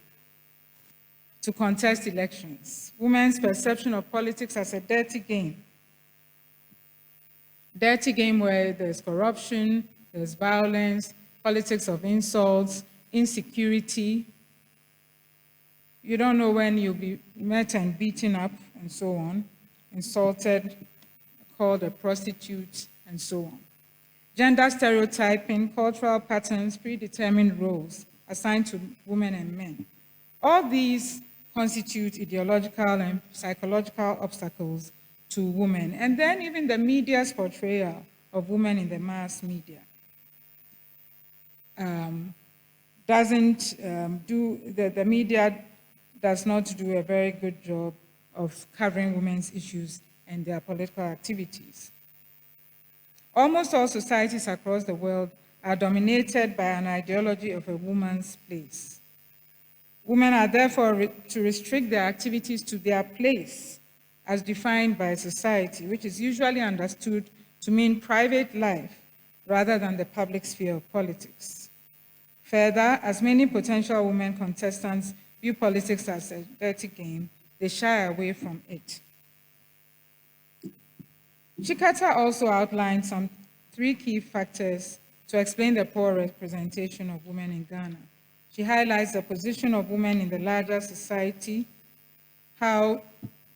to contest elections, women's perception of politics as a dirty game where there's corruption, there's violence, politics of insults, insecurity. You don't know when you'll be met and beaten up and so on, insulted, called a prostitute, and so on. Gender stereotyping, cultural patterns, predetermined roles assigned to women and men. All these constitute ideological and psychological obstacles to women. And then even the media's portrayal of women in the mass media the media does not do a very good job of covering women's issues and their political activities. Almost all societies across the world are dominated by an ideology of a woman's place. Women are therefore to restrict their activities to their place as defined by society, which is usually understood to mean private life rather than the public sphere of politics. Further, as many potential women contestants view politics as a dirty game, they shy away from it. Chikata also outlined some 3 key factors to explain the poor representation of women in Ghana. She highlights the position of women in the larger society, how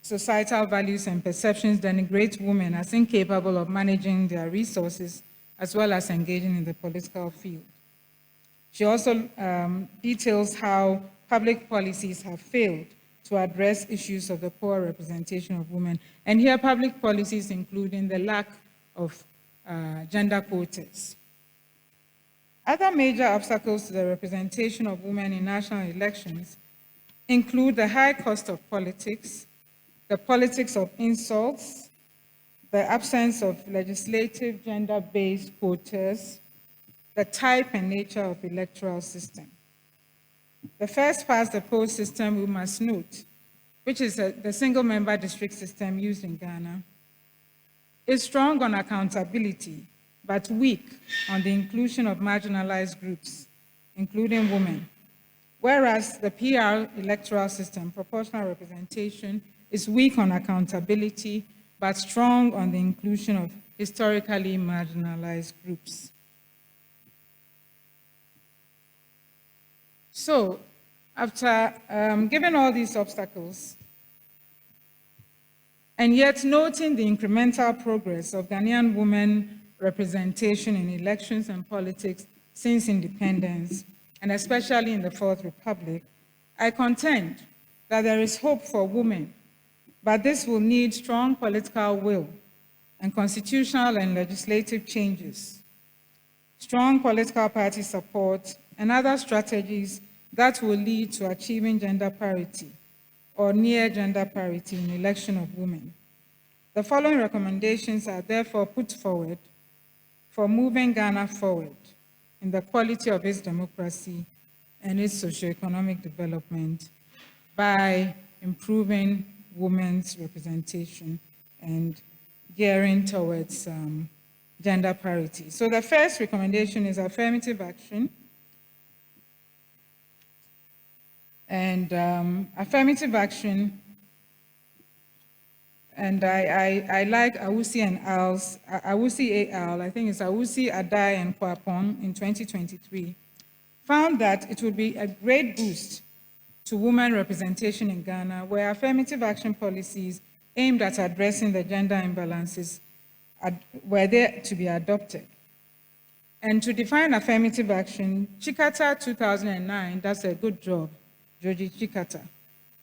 societal values and perceptions denigrate women as incapable of managing their resources as well as engaging in the political field. She also details how public policies have failed to address issues of the poor representation of women. And here, public policies including the lack of gender quotas. Other major obstacles to the representation of women in national elections include the high cost of politics, the politics of insults, the absence of legislative gender-based quotas, the type and nature of electoral system. The first past the post system, we must note, which is the single-member district system used in Ghana, is strong on accountability, but weak on the inclusion of marginalized groups, including women, whereas the PR electoral system, proportional representation, is weak on accountability, but strong on the inclusion of historically marginalized groups. So, after given all these obstacles, and yet noting the incremental progress of Ghanaian women representation in elections and politics since independence, and especially in the Fourth Republic, I contend that there is hope for women, but this will need strong political will and constitutional and legislative changes, strong political party support, and other strategies that will lead to achieving gender parity or near gender parity in election of women. The following recommendations are therefore put forward for moving Ghana forward in the quality of its democracy and its socioeconomic development by improving women's representation and gearing towards gender parity. So the first recommendation is affirmative action. And affirmative action, and I like Awusi and Al's, Awusi et al., I think it's Awusi, Adai, and Kwapong in 2023, found that it would be a great boost to women representation in Ghana, where affirmative action policies aimed at addressing the gender imbalances were there to be adopted. And to define affirmative action, Chikata 2009 does a good job, Georgie Chikata.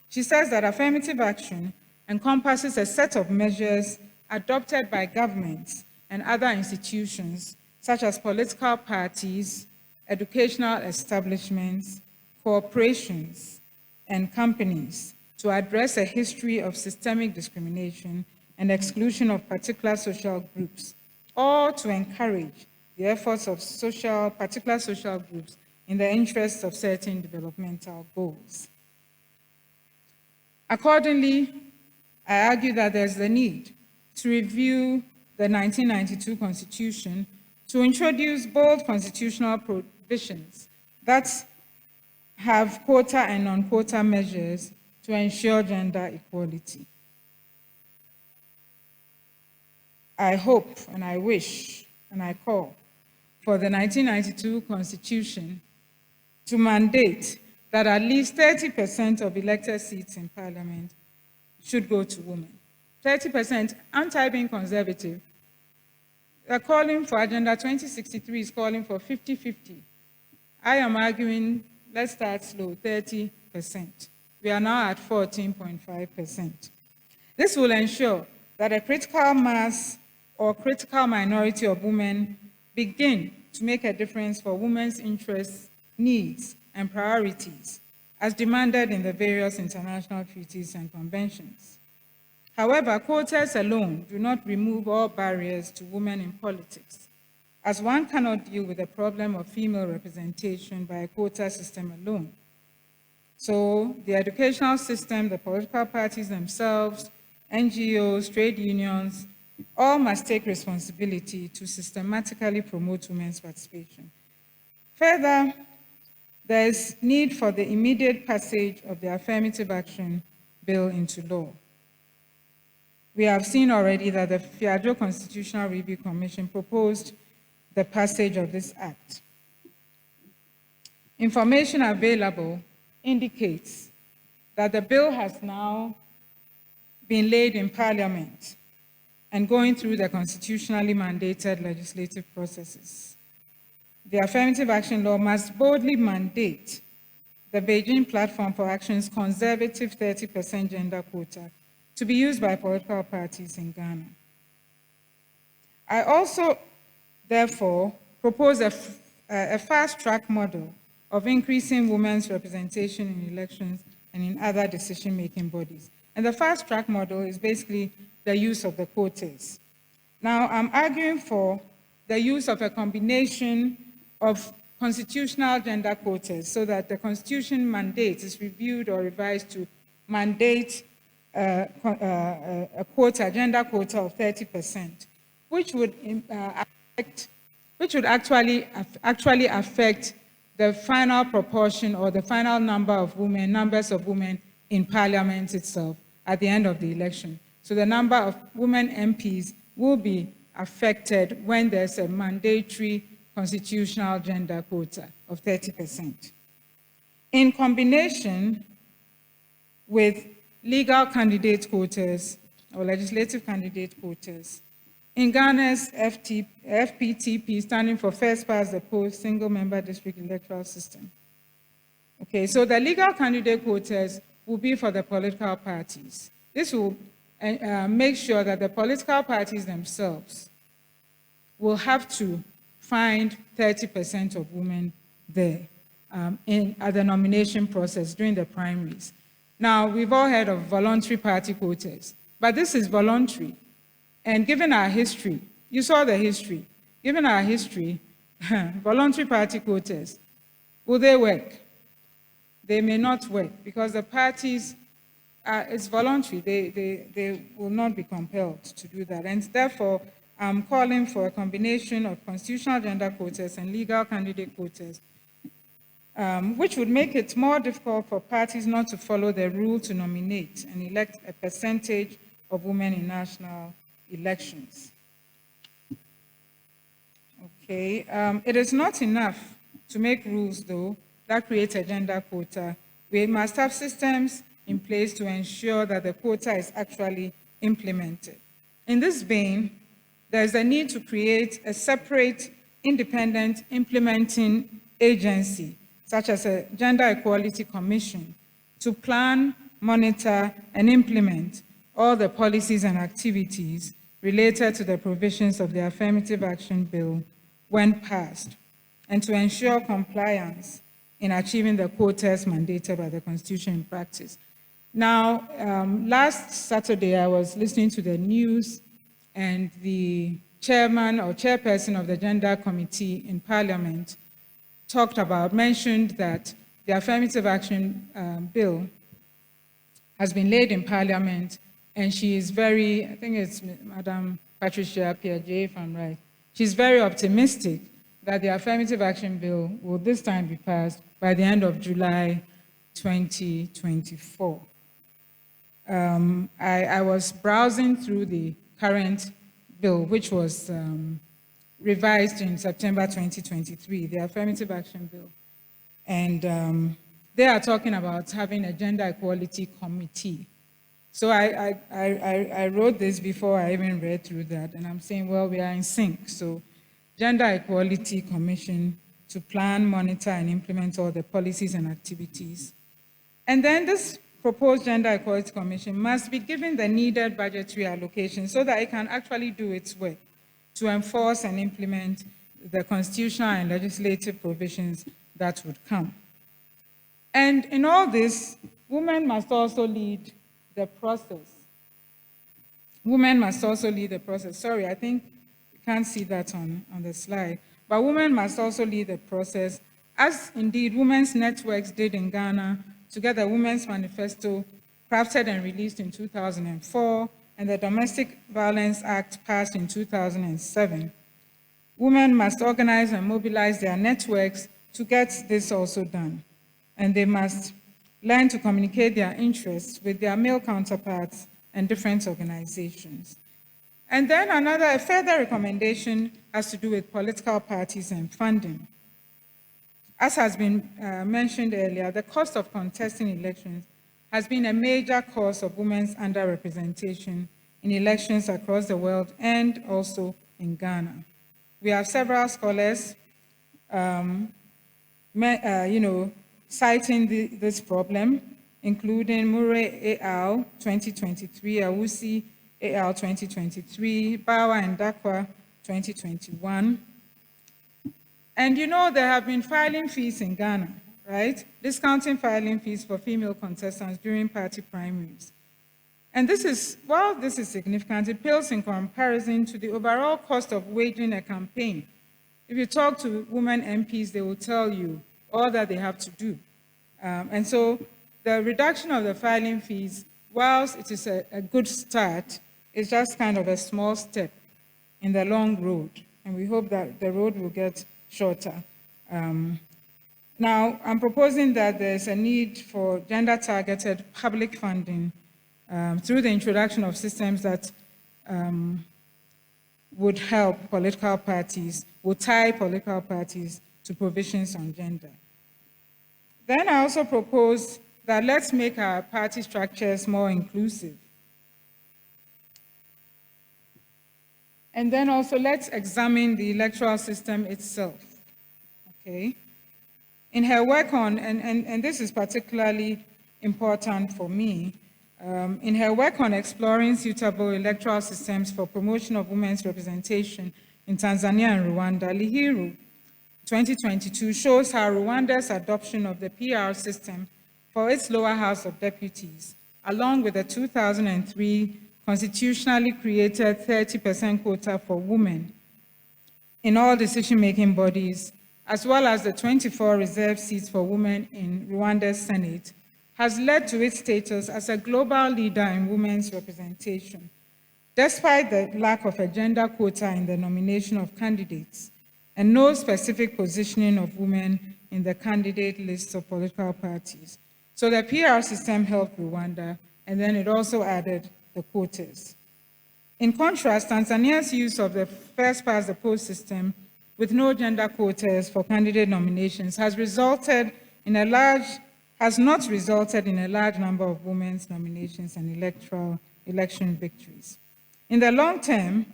She says that affirmative action encompasses a set of measures adopted by governments and other institutions, such as political parties, educational establishments, corporations, and companies, to address a history of systemic discrimination and exclusion of particular social groups, or to encourage the efforts of particular social groups in the interests of certain developmental goals. Accordingly, I argue that there's the need to review the 1992 Constitution to introduce bold constitutional provisions that have quota and non-quota measures to ensure gender equality. I hope and I wish and I call for the 1992 Constitution to mandate that at least 30% of elected seats in Parliament should go to women. 30%, anti-being conservative. They're calling for Agenda 2063 is calling for 50-50. I am arguing, let's start slow, 30%. We are now at 14.5%. This will ensure that a critical mass or critical minority of women begin to make a difference for women's interests, needs, and priorities, as demanded in the various international treaties and conventions. However, quotas alone do not remove all barriers to women in politics, as one cannot deal with the problem of female representation by a quota system alone. So the educational system, the political parties themselves, NGOs, trade unions, all must take responsibility to systematically promote women's participation. Further, there is need for the immediate passage of the affirmative action bill into law. We have seen already that the Fiadjo Constitutional Review Commission proposed the passage of this act. Information available indicates that the bill has now been laid in Parliament and going through the constitutionally mandated legislative processes. The affirmative action law must boldly mandate the Beijing Platform for Action's conservative 30% gender quota to be used by political parties in Ghana. I also, therefore, propose a fast-track model of increasing women's representation in elections and in other decision-making bodies. And the fast-track model is basically the use of the quotas. Now, I'm arguing for the use of a combination of constitutional gender quotas so that the Constitution mandate is reviewed or revised to mandate a gender quota of 30%, which would actually affect the final proportion or the final numbers of women in Parliament itself at the end of the election. So the number of women MPs will be affected when there's a mandatory constitutional gender quota of 30%. In combination with legal candidate quotas or legislative candidate quotas, in Ghana's FPTP, standing for First Past the Post, Single Member District Electoral System. Okay, so the legal candidate quotas will be for the political parties. This will make sure that the political parties themselves will have to find 30% of women there at the nomination process during the primaries. Now, we've all heard of voluntary party quotas, but this is voluntary. And given our history, you saw the history, given our history, voluntary party quotas, will they work? They may not work because the parties, it's voluntary. They will not be compelled to do that. And therefore, I'm calling for a combination of constitutional gender quotas and legal candidate quotas, which would make it more difficult for parties not to follow the rule to nominate and elect a percentage of women in national elections. Okay, it is not enough to make rules, though, that create a gender quota. We must have systems in place to ensure that the quota is actually implemented. In this vein, there is a need to create a separate, independent implementing agency, such as a Gender Equality Commission, to plan, monitor, and implement all the policies and activities related to the provisions of the Affirmative Action Bill when passed, and to ensure compliance in achieving the quotas mandated by the Constitution in practice. Now, last Saturday, I was listening to the news, and the chairman or chairperson of the Gender Committee in Parliament mentioned that the Affirmative Action Bill has been laid in Parliament, and she is very, I think it's Madam Patricia Piaget, if I'm right, she's very optimistic that the Affirmative Action Bill will this time be passed by the end of July 2024. I was browsing through the current bill, which was revised in September 2023, the Affirmative Action Bill. And they are talking about having a Gender Equality Committee. So I wrote this before I even read through that, and I'm saying, well, we are in sync. So Gender Equality Commission to plan, monitor, and implement all the policies and activities. And then this proposed Gender Equality Commission must be given the needed budgetary allocation so that it can actually do its work to enforce and implement the constitutional and legislative provisions that would come. And in all this, women must also lead the process. Women must also lead the process. Sorry, I think you can't see that on the slide. But women must also lead the process, as indeed women's networks did in Ghana, together Women's Manifesto, crafted and released in 2004, and the Domestic Violence Act passed in 2007. Women must organize and mobilize their networks to get this also done. And they must learn to communicate their interests with their male counterparts and different organizations. And then a further recommendation has to do with political parties and funding. As has been mentioned earlier, the cost of contesting elections has been a major cause of women's underrepresentation in elections across the world and also in Ghana. We have several scholars, citing this problem, including Murray et al. 2023, Awusi et al. 2023, Bawa and Dakwa 2021. And you know, there have been filing fees in Ghana, right? Discounting filing fees for female contestants during party primaries. And this is, while this is significant, it pales in comparison to the overall cost of waging a campaign. If you talk to women MPs, they will tell you all that they have to do. And so the reduction of the filing fees, whilst it is a good start, is just kind of a small step in the long road. And we hope that the road will get shorter. Now, I'm proposing that there's a need for gender-targeted public funding through the introduction of systems that would help political parties, would tie political parties to provisions on gender. Then I also propose that let's make our party structures more inclusive. And then also let's examine the electoral system itself, okay? In her work on, and this is particularly important for me, in her work on exploring suitable electoral systems for promotion of women's representation in Tanzania and Rwanda, Lihiru 2022 shows how Rwanda's adoption of the PR system for its lower house of deputies, along with the 2003 constitutionally created 30% quota for women in all decision-making bodies, as well as the 24 reserved seats for women in Rwanda's Senate, has led to its status as a global leader in women's representation, despite the lack of a gender quota in the nomination of candidates and no specific positioning of women in the candidate lists of political parties. So the PR system helped Rwanda, and then it also added the quotas. In contrast, Tanzania's use of the first-past-the-post system with no gender quotas for candidate nominations has not resulted in a large number of women's nominations and election victories. In the long term,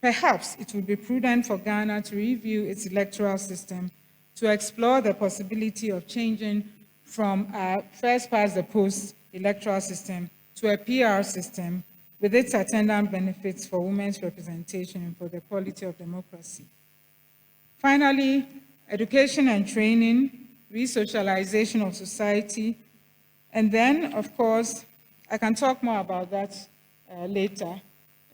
perhaps it would be prudent for Ghana to review its electoral system to explore the possibility of changing from a first-past-the-post electoral system to a PR system with its attendant benefits for women's representation and for the quality of democracy. Finally, education and training, re-socialization of society, and then, of course, I can talk more about that later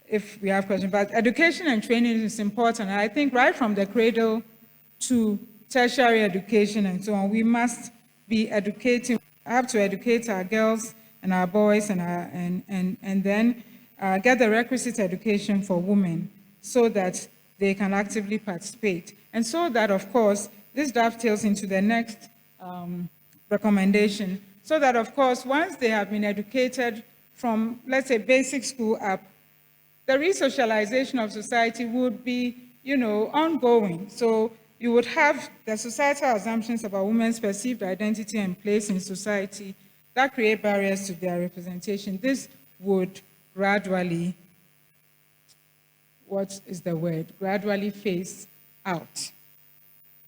if we have questions, but education and training is important. And I think right from the cradle to tertiary education and so on, we must be educating, have to educate our girls and our boys and then get the requisite education for women so that they can actively participate. And so that, of course, this dovetails into the next recommendation, so that, of course, once they have been educated from, let's say, basic school up, the re-socialization of society would be, ongoing. So you would have the societal assumptions about women's perceived identity and place in society that create barriers to their representation. This would gradually, gradually phase out.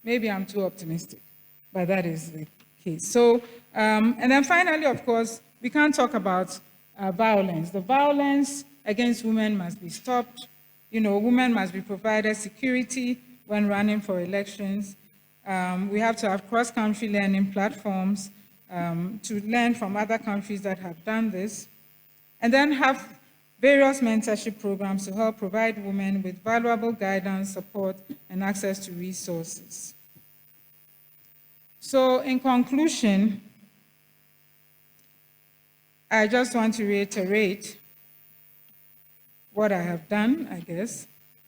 Maybe I'm too optimistic, but that is the case. So, and then finally, of course, we can't talk about violence. The violence against women must be stopped. Women must be provided security when running for elections. We have to have cross-country learning platforms to learn from other countries that have done this, and then have various mentorship programs to help provide women with valuable guidance, support, and access to resources. So in conclusion, I just want to reiterate what I have done, I guess,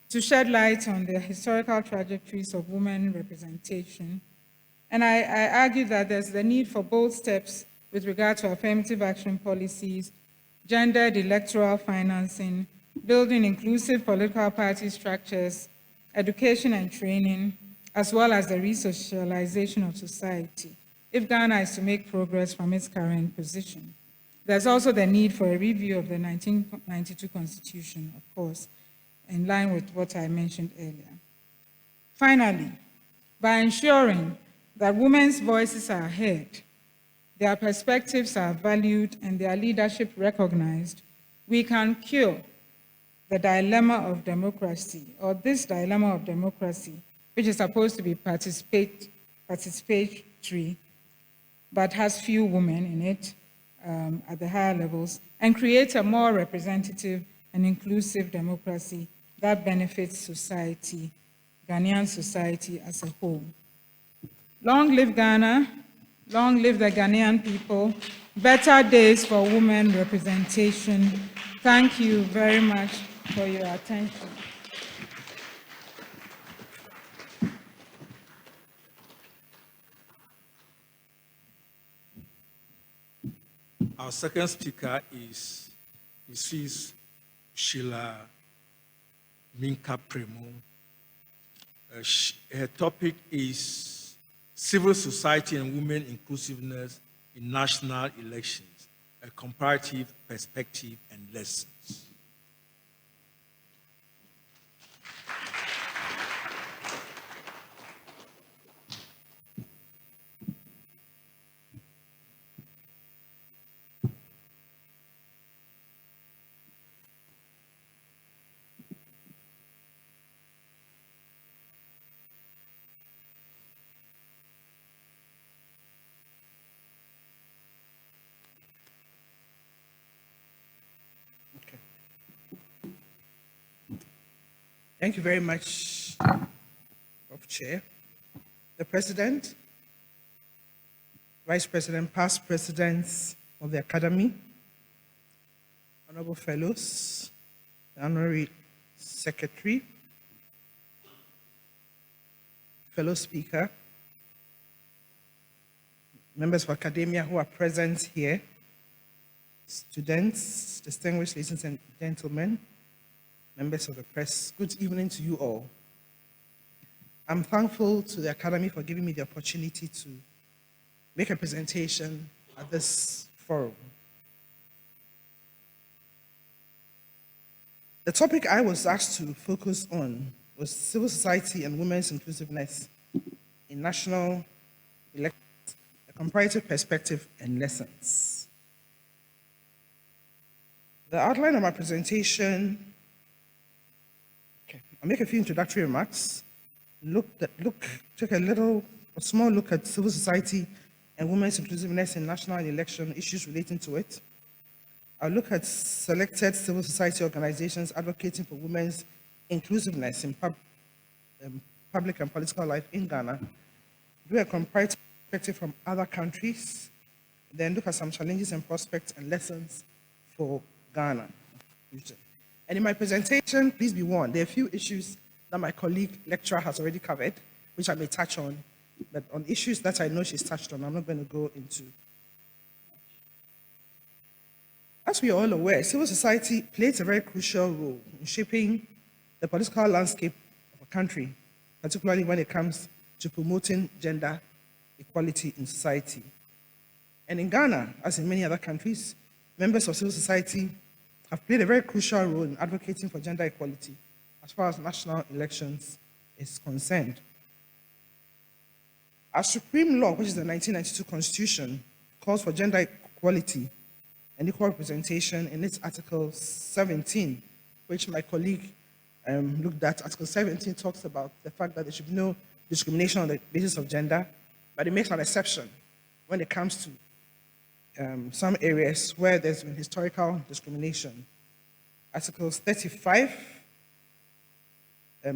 to shed light on the historical trajectories of women representation. And I argue that there's the need for bold steps with regard to affirmative action policies, gendered electoral financing, building inclusive political party structures, education and training, as well as the re-socialization of society, if Ghana is to make progress from its current position. There's also the need for a review of the 1992 Constitution, of course, in line with what I mentioned earlier. Finally, by ensuring that women's voices are heard, their perspectives are valued, and their leadership recognized, we can cure the dilemma of democracy, or this dilemma of democracy, which is supposed to be participatory, but has few women in it at the higher levels, and create a more representative and inclusive democracy that benefits society, Ghanaian society as a whole. Long live Ghana, long live the Ghanaian people, better days for women representation. Thank you very much for your attention. Our second speaker is Mrs. Sheila Minkah-Premo. Her topic is Civil Society and Women Inclusiveness in National Elections, a Comparative Perspective and Lessons. Thank you very much, Prof. Chair. The President, Vice President, past presidents of the Academy, Honorable Fellows, the Honorary Secretary, fellow Speaker, members of academia who are present here, students, distinguished ladies and gentlemen, members of the press, good evening to you all. I'm thankful to the Academy for giving me the opportunity to make a presentation at this forum. The topic I was asked to focus on was civil society and women's inclusiveness in national elections, a comparative perspective and lessons. The outline of my presentation, I'll make a few introductory remarks, take a small look at civil society and women's inclusiveness in national election issues relating to it. I'll look at selected civil society organizations advocating for women's inclusiveness in public and political life in Ghana, do a comparative perspective from other countries, then look at some challenges and prospects and lessons for Ghana. And in my presentation, please be warned, there are a few issues that my colleague lecturer has already covered, which I may touch on, but on issues that I know she's touched on, I'm not going to go into. As we are all aware, civil society plays a very crucial role in shaping the political landscape of a country, particularly when it comes to promoting gender equality in society. And in Ghana, as in many other countries, members of civil society have played a very crucial role in advocating for gender equality as far as national elections is concerned. Our supreme law, which is the 1992 Constitution, calls for gender equality and equal representation in its Article 17, which my colleague looked at. Article 17 talks about the fact that there should be no discrimination on the basis of gender, but it makes an exception when it comes to some areas where there's been historical discrimination. Articles 35,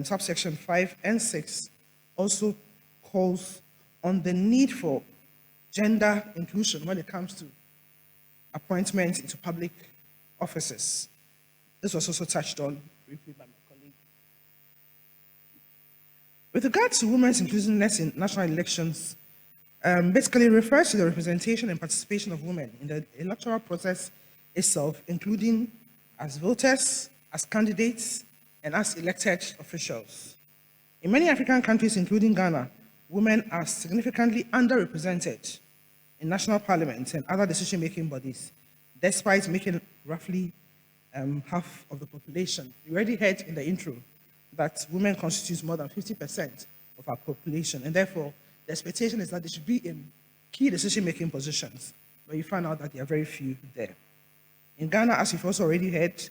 subsection 5 and 6 also calls on the need for gender inclusion when it comes to appointments into public offices. This was also touched on briefly by my colleague. With regard to women's inclusiveness in national elections, basically refers to the representation and participation of women in the electoral process itself, including as voters, as candidates, and as elected officials. In many African countries, including Ghana, women are significantly underrepresented in national parliaments and other decision-making bodies, despite making roughly half of the population. You already heard in the intro that women constitute more than 50% of our population, and therefore the expectation is that they should be in key decision-making positions, but you find out that there are very few there. In Ghana, as you've also already heard,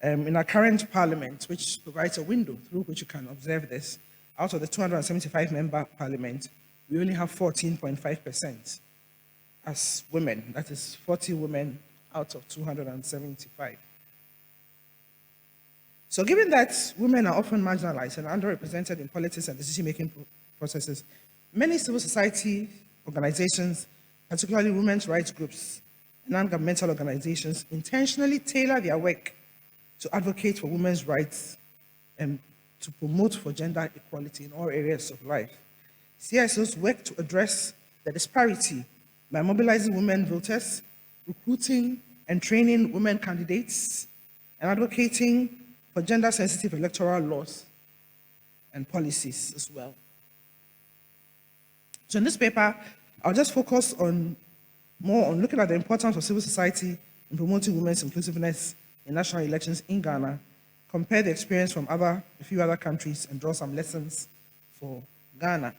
in our current parliament, which provides a window through which you can observe this, out of the 275-member parliament, we only have 14.5% as women. That is 40 women out of 275. So given that women are often marginalized and underrepresented in politics and decision-making processes, many civil society organizations, particularly women's rights groups and non-governmental organizations, intentionally tailor their work to advocate for women's rights and to promote for gender equality in all areas of life. CSOs work to address the disparity by mobilizing women voters, recruiting and training women candidates, and advocating for gender-sensitive electoral laws and policies as well. So in this paper, I'll just focus more on looking at the importance of civil society in promoting women's inclusiveness in national elections in Ghana, compare the experience from a few other countries, and draw some lessons for Ghana.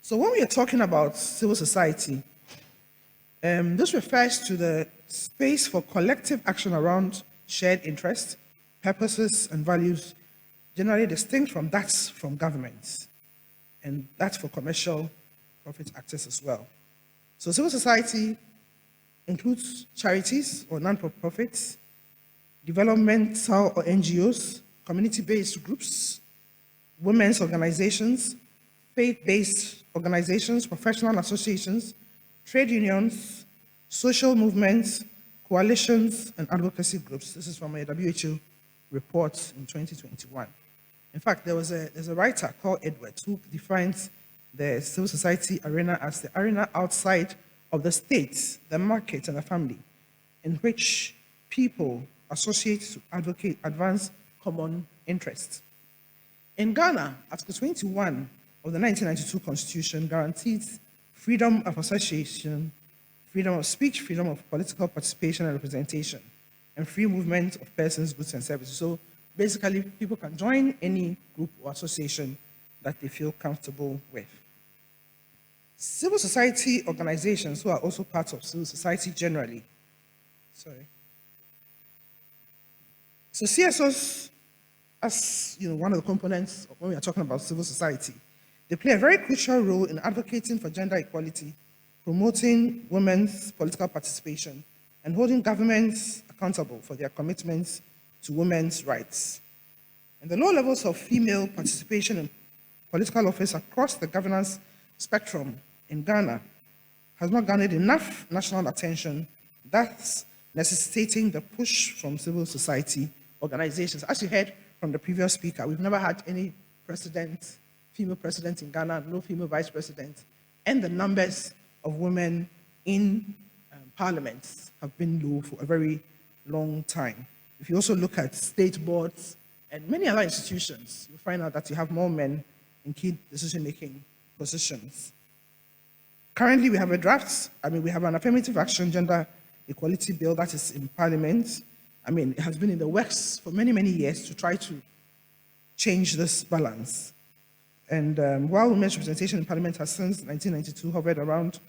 So when we are talking about civil society, this refers to the space for collective action around shared interests, purposes, and values, generally distinct from that from governments, and that's for commercial profit actors as well. So civil society includes charities or non-profits, developmental or NGOs, community-based groups, women's organizations, faith-based organizations, professional associations, trade unions, social movements, coalitions, and advocacy groups. This is from a WHO report in 2021. In fact, there's a writer called Edwards who defines the civil society arena as the arena outside of the state, the market, and the family, in which people associate to advocate, advance common interests. In Ghana, Article 21 of the 1992 Constitution guarantees freedom of association, freedom of speech, freedom of political participation and representation, and free movement of persons, goods, and services. So basically, people can join any group or association that they feel comfortable with. Civil society organizations who are also part of civil society generally. So CSOs, as one of the components when we are talking about civil society, they play a very crucial role in advocating for gender equality, promoting women's political participation, and holding governments accountable for their commitments to women's rights. And the low levels of female participation in political office across the governance spectrum in Ghana has not garnered enough national attention, thus necessitating the push from civil society organizations. As you heard from the previous speaker, we've never had any female president in Ghana, no female vice president, and the numbers of women in parliaments have been low for a very long time. If you also look at state boards and many other institutions, you'll find out that you have more men in key decision-making positions. Currently, we have we have an affirmative action gender equality bill that is in Parliament. It has been in the works for many, many years to try to change this balance. And while women's representation in Parliament has since 1992 hovered around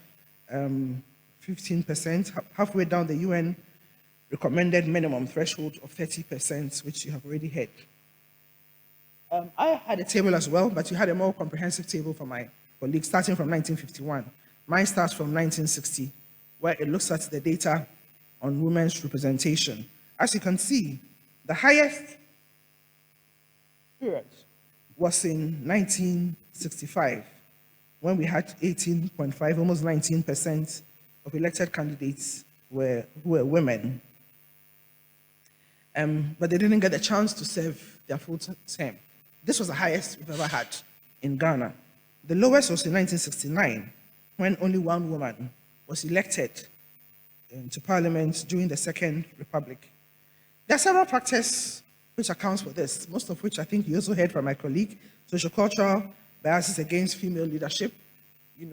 15%, halfway down the UN recommended minimum threshold of 30%, which you have already heard. I had a table as well, but you had a more comprehensive table for my colleagues starting from 1951. Mine starts from 1960, where it looks at the data on women's representation. As you can see, the highest period was in 1965, when we had 18.5, almost 19% of elected candidates who were women. But they didn't get the chance to serve their full term. This was the highest we've ever had in Ghana. The lowest was in 1969, when only one woman was elected to Parliament during the Second Republic. There are several factors which accounts for this, most of which I think you also heard from my colleague, sociocultural biases against female leadership.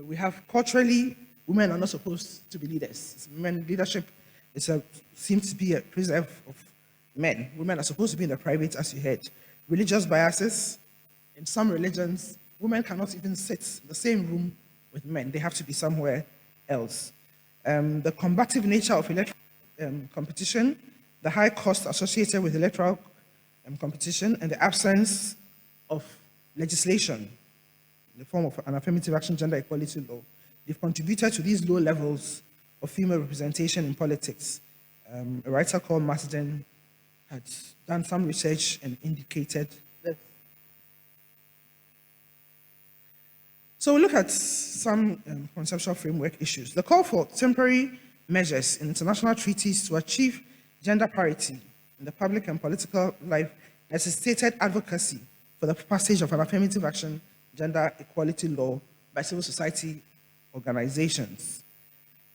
We have culturally, women are not supposed to be leaders. Women leadership seems to be a preserve of men. Women are supposed to be in the private, as you heard. Religious biases. In some religions, women cannot even sit in the same room with men. They have to be somewhere else. The combative nature of electoral competition, the high cost associated with electoral competition, and the absence of legislation in the form of an affirmative action gender equality law, they've contributed to these low levels of female representation in politics. A writer called Marsden had done some research and indicated this. So we look at some conceptual framework issues. The call for temporary measures in international treaties to achieve gender parity in the public and political life necessitated advocacy for the passage of an affirmative action gender equality law by civil society organizations.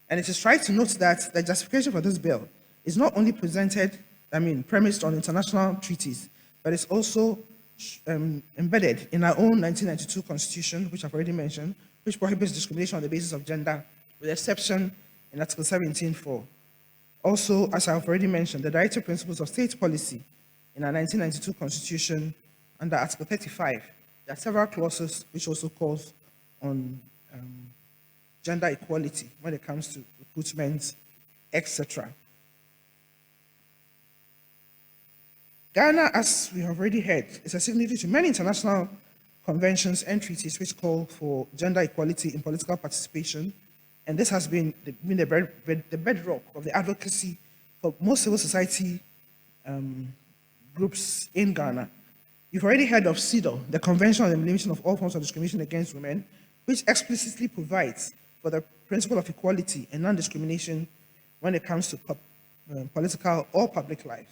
And it is right to note that the justification for this bill is not only premised on international treaties, but it's also embedded in our own 1992 Constitution, which I've already mentioned, which prohibits discrimination on the basis of gender, with exception in Article 17.4. Also, as I've already mentioned, the directive principles of state policy in our 1992 Constitution under Article 35. There are several clauses which also calls on gender equality when it comes to recruitment, etc. Ghana, as we have already heard, is a signatory to many international conventions and treaties which call for gender equality in political participation, and this has been the bedrock of the advocacy for most civil society groups in Ghana. You've already heard of CEDAW, the Convention on the Elimination of All Forms of Discrimination Against Women, which explicitly provides for the principle of equality and non-discrimination when it comes to political or public life.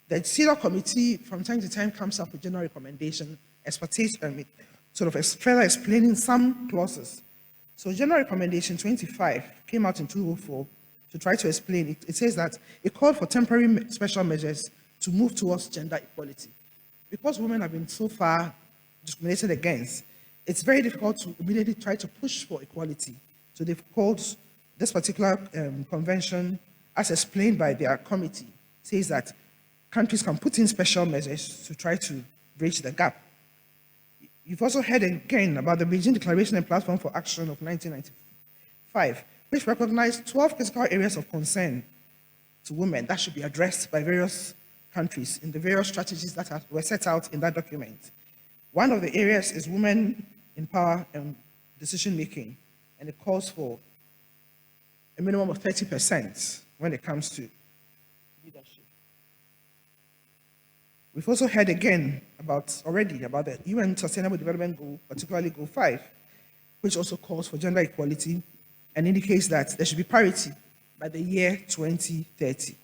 The CEDAW committee from time to time comes up with general recommendations, further explaining some clauses. So General Recommendation 25 came out in 2004 to try to explain it. It says that it called for temporary special measures to move towards gender equality. Because women have been so far discriminated against, it's very difficult to immediately try to push for equality. So they've called this particular convention, as explained by their committee, says that countries can put in special measures to try to bridge the gap. You've also heard again about the Beijing Declaration and Platform for Action of 1995, which recognized 12 critical areas of concern to women that should be addressed by various countries in the various strategies that were set out in that document. One of the areas is women in power and decision-making, and it calls for a minimum of 30% when it comes to leadership. We've also heard again about the UN Sustainable Development Goal, particularly Goal 5, which also calls for gender equality and indicates that there should be parity by the year 2030.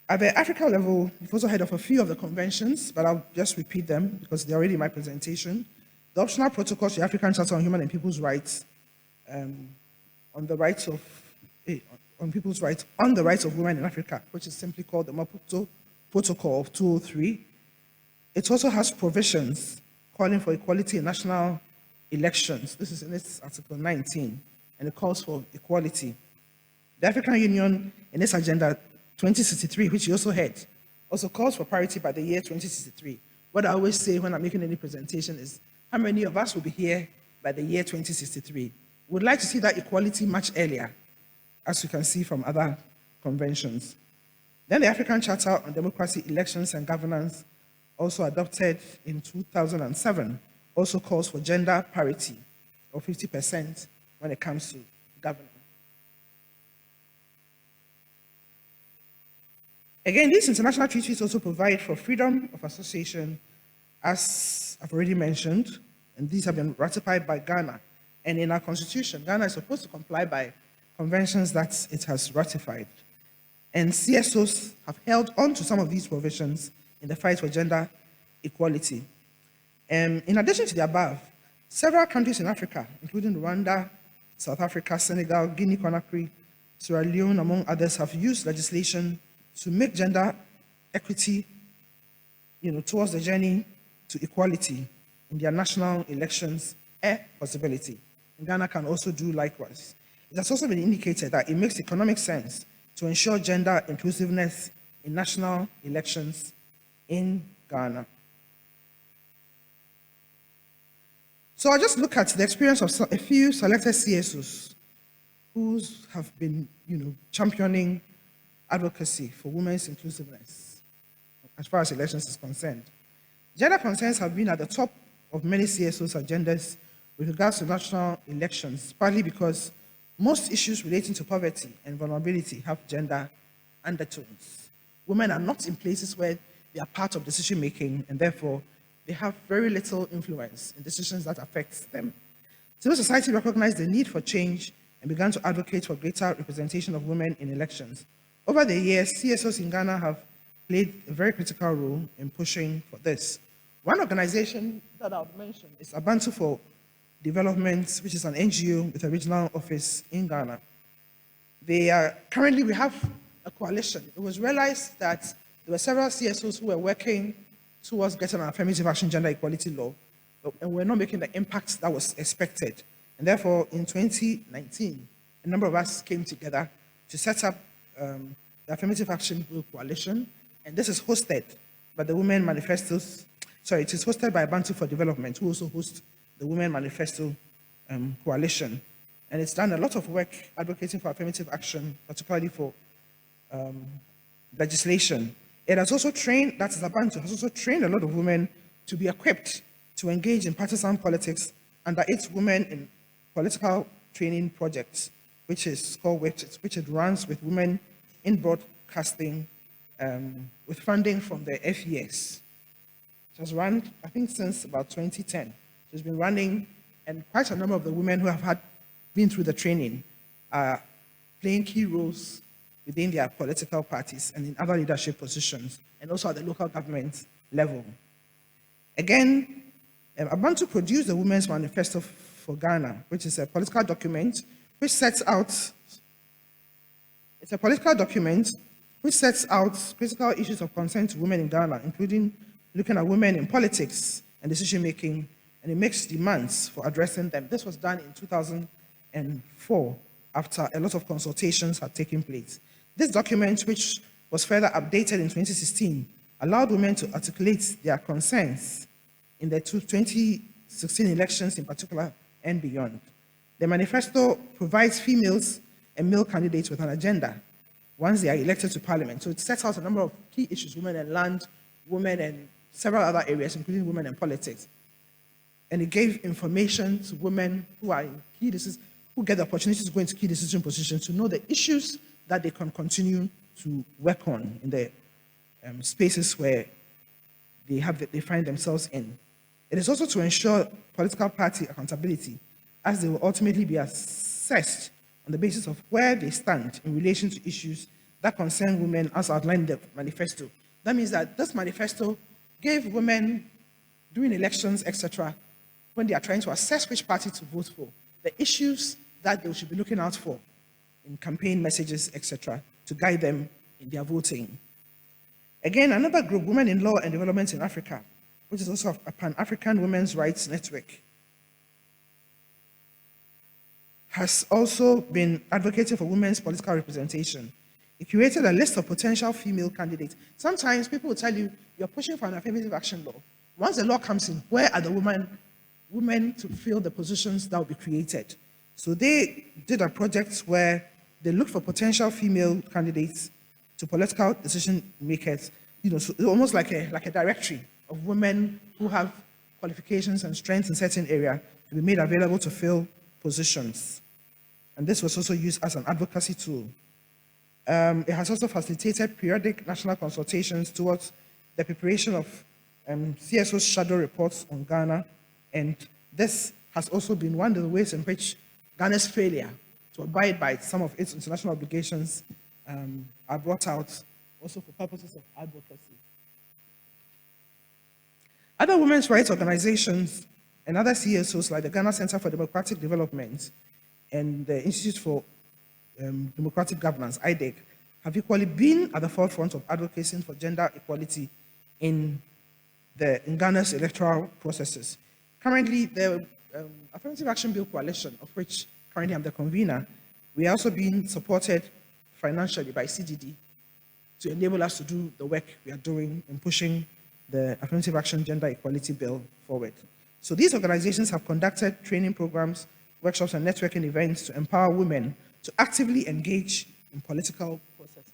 At the Africa level, we've also heard of a few of the conventions, but I'll just repeat them because they're already in my presentation. The optional protocol to the African Charter on Human and People's Rights, on the rights of women in Africa, which is simply called the Maputo Protocol of 2003. It also has provisions calling for equality in national elections. This is in its Article 19, and it calls for equality. The African Union, in its Agenda 2063, which you also heard, also calls for parity by the year 2063. What I always say when I'm making any presentation is, how many of us will be here by the year 2063? We'd like to see that equality much earlier, as you can see from other conventions. Then the African Charter on Democracy, Elections and Governance, also adopted in 2007, also calls for gender parity of 50% when it comes to governance. Again, these international treaties also provide for freedom of association, as I've already mentioned, and these have been ratified by Ghana. And in our constitution, Ghana is supposed to comply by conventions that it has ratified. And CSOs have held on to some of these provisions in the fight for gender equality. In addition to the above, several countries in Africa, including Rwanda, South Africa, Senegal, Guinea-Conakry, Sierra Leone, among others, have used legislation to make gender equity, towards the journey to equality in their national elections a possibility. And Ghana can also do likewise. It has also been indicated that it makes economic sense to ensure gender inclusiveness in national elections in Ghana. So I'll just look at the experience of a few selected CSOs who have been, championing advocacy for women's inclusiveness as far as elections is concerned. Gender concerns have been at the top of many CSOs' agendas with regards to national elections, partly because most issues relating to poverty and vulnerability have gender undertones. Women are not in places where they are part of decision-making, and therefore they have very little influence in decisions that affect them. Civil society recognized the need for change and began to advocate for greater representation of women in elections. Over the years, CSOs in Ghana have played a very critical role in pushing for this. One organization that I would mention is Abantu for Development, which is an NGO with a regional office in Ghana. Currently, we have a coalition. It was realized that there were several CSOs who were working towards getting an affirmative action gender equality law, and we're not making the impact that was expected. And therefore, in 2019, a number of us came together to set up the Affirmative Action Bill Coalition, and this is hosted by the Women Manifestos. Sorry, it is hosted by Abantu for Development, who also hosts the Women Manifesto Coalition. And it's done a lot of work advocating for affirmative action, particularly for legislation. It has also trained, that is Abantu, has also trained a lot of women to be equipped to engage in partisan politics under its Women in Political Training Project, which is called WIPT, which it runs with women in broadcasting with funding from the FES. It has run, I think, since about 2010. It's been running, and quite a number of the women who have been through the training are playing key roles within their political parties and in other leadership positions, and also at the local government level. Again, Abantu produced the Women's Manifesto for Ghana, which is a political document which sets out, critical issues of concern to women in Ghana, including looking at women in politics and decision-making, and it makes demands for addressing them. This was done in 2004, after a lot of consultations had taken place. This document, which was further updated in 2016, allowed women to articulate their concerns in the 2016 elections in particular and beyond. The manifesto provides females and male candidates with an agenda once they are elected to parliament. So it sets out a number of key issues: women and land, women and several other areas, including women and politics. And it gave information to women who are in key decisions, who get the opportunity to go into key decision positions, to know the issues that they can continue to work on in the spaces where they find themselves in. It is also to ensure political party accountability, as they will ultimately be assessed on the basis of where they stand in relation to issues that concern women as outlined in the manifesto. That means that this manifesto gave women, during elections, etc., when they are trying to assess which party to vote for, the issues that they should be looking out for in campaign messages, etc., to guide them in their voting. Again, another group, Women in Law and Development in Africa, which is also a Pan-African Women's Rights Network, has also been advocating for women's political representation. It created a list of potential female candidates. Sometimes people will tell you, you're pushing for an affirmative action law. Once the law comes in, where are the women to fill the positions that will be created? So they did a project where they looked for potential female candidates to political decision makers, so almost like a directory of women who have qualifications and strengths in certain area to be made available to fill positions. And this was also used as an advocacy tool. It has also facilitated periodic national consultations towards the preparation of CSO's shadow reports on Ghana, and this has also been one of the ways in which Ghana's failure to abide by some of its international obligations are brought out also for purposes of advocacy. Other women's rights organizations and other CSOs like the Ghana Center for Democratic Development and the Institute for Democratic Governance, IDEG, have equally been at the forefront of advocating for gender equality in Ghana's electoral processes. Currently, the Affirmative Action Bill Coalition, of which currently I'm the convener, we are also being supported financially by CDD to enable us to do the work we are doing in pushing the Affirmative Action Gender Equality Bill forward. So these organizations have conducted training programs, workshops, and networking events to empower women to actively engage in political processes.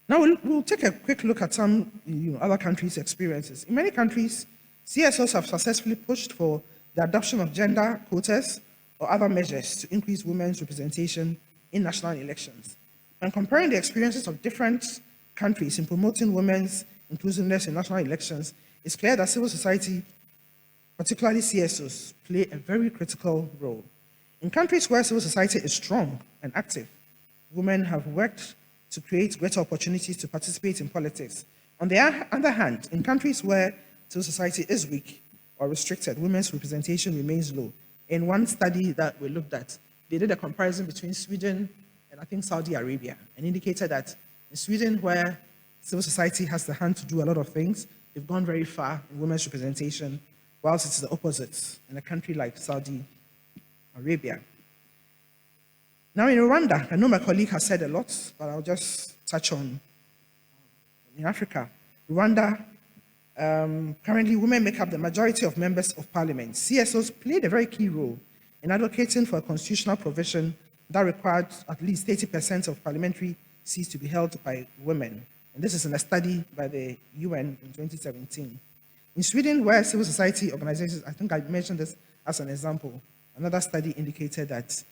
Now we'll take a quick look at some other countries' experiences. In many countries, CSOs have successfully pushed for the adoption of gender quotas or other measures to increase women's representation in national elections. When comparing the experiences of different countries in promoting women's inclusiveness in national elections, it's clear that civil society, particularly CSOs, play a very critical role. In countries where civil society is strong and active, women have worked to create greater opportunities to participate in politics. On the other hand, in countries where civil society is weak or restricted, women's representation remains low. In one study that we looked at, they did a comparison between Sweden and I think Saudi Arabia, and indicated that in Sweden, where civil society has the hand to do a lot of things, they've gone very far in women's representation, whilst it's the opposite in a country like Saudi Arabia. Now in Rwanda, I know my colleague has said a lot, but I'll just touch on in Africa. Rwanda, currently women make up the majority of members of parliament. CSOs played a very key role in advocating for a constitutional provision that required at least 80% of parliamentary seats to be held by women. And this is in a study by the UN in 2017. In Sweden, where civil society organizations, I think I mentioned this as an example, another study indicated that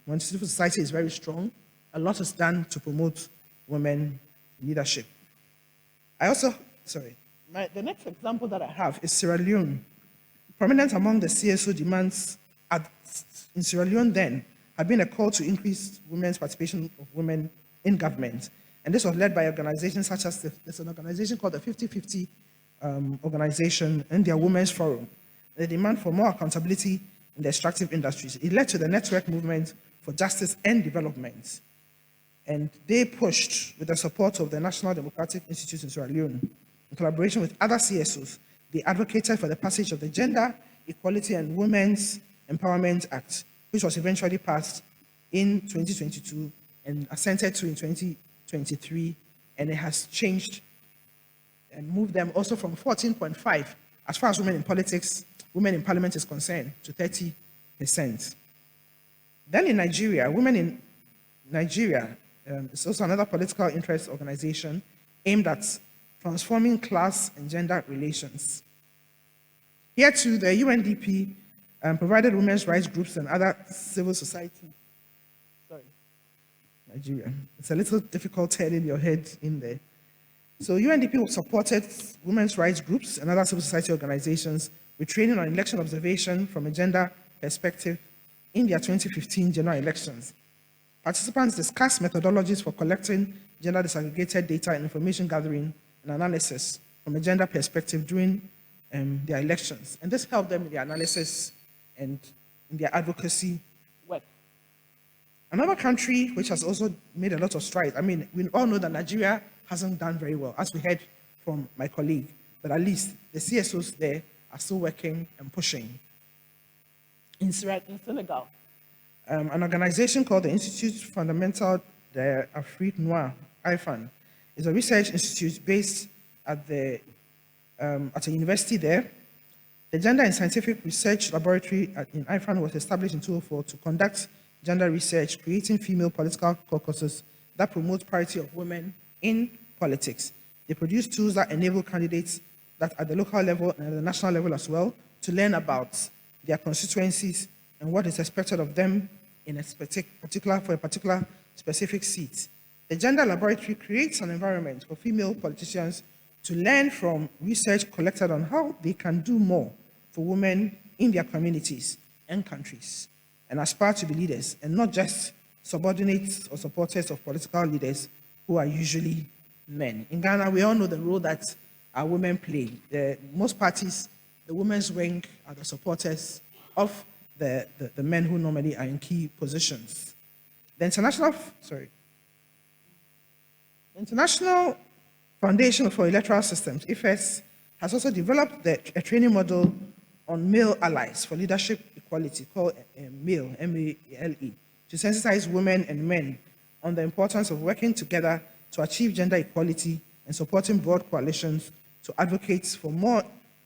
when civil society is very strong, a lot is done to promote women leadership. The next example that I have is Sierra Leone. Prominent among the CSO demands in Sierra Leone then had been a call to increase women's participation of women in government. And this was led by organizations such as there's an organization called the 50-50 organization and their Women's Forum. The demand for more accountability in the extractive industries. It led to the Network Movement for Justice and Development. And they pushed, with the support of the National Democratic Institute in Sierra Leone, in collaboration with other CSOs, they advocated for the passage of the Gender Equality and Women's Empowerment Act, which was eventually passed in 2022 and assented to in 2023, and it has changed and moved them also from 14.5, as far as women in politics, women in parliament is concerned, to 30%. Then in Nigeria, Women in Nigeria is also another political interest organization aimed at transforming class and gender relations. Here too, the UNDP provided women's rights groups and other civil society. Nigeria. It's a little difficult turning your head in there. So UNDP supported women's rights groups and other civil society organizations with training on election observation from a gender perspective in their 2015 general elections. Participants discussed methodologies for collecting gender disaggregated data and information gathering and analysis from a gender perspective during their elections. And this helped them in their analysis and in their advocacy work. Another country which has also made a lot of strides, I mean, we all know that Nigeria hasn't done very well, as we heard from my colleague, but at least the CSOs there are still working and pushing. In Senegal, an organization called the Institut Fondamental d'Afrique Noire, IFAN, is a research institute based at a university there. The Gender and Scientific Research Laboratory in IFAN was established in 2004 to conduct gender research, creating female political caucuses that promote parity of women in politics. They produce tools that enable candidates that at the local level and at the national level as well to learn about their constituencies and what is expected of them in a particular specific seat. The Gender Laboratory creates an environment for female politicians to learn from research collected on how they can do more for women in their communities and countries, and aspire to be leaders, and not just subordinates or supporters of political leaders who are usually men. In Ghana, we all know the role that our women play. Most parties, the women's wing are the supporters of the men who normally are in key positions. The International Foundation for Electoral Systems, IFES, has also developed a training model on male allies for leadership equality called MALE, M-A-L-E, to sensitize women and men on the importance of working together to achieve gender equality and supporting broad coalitions to advocate for more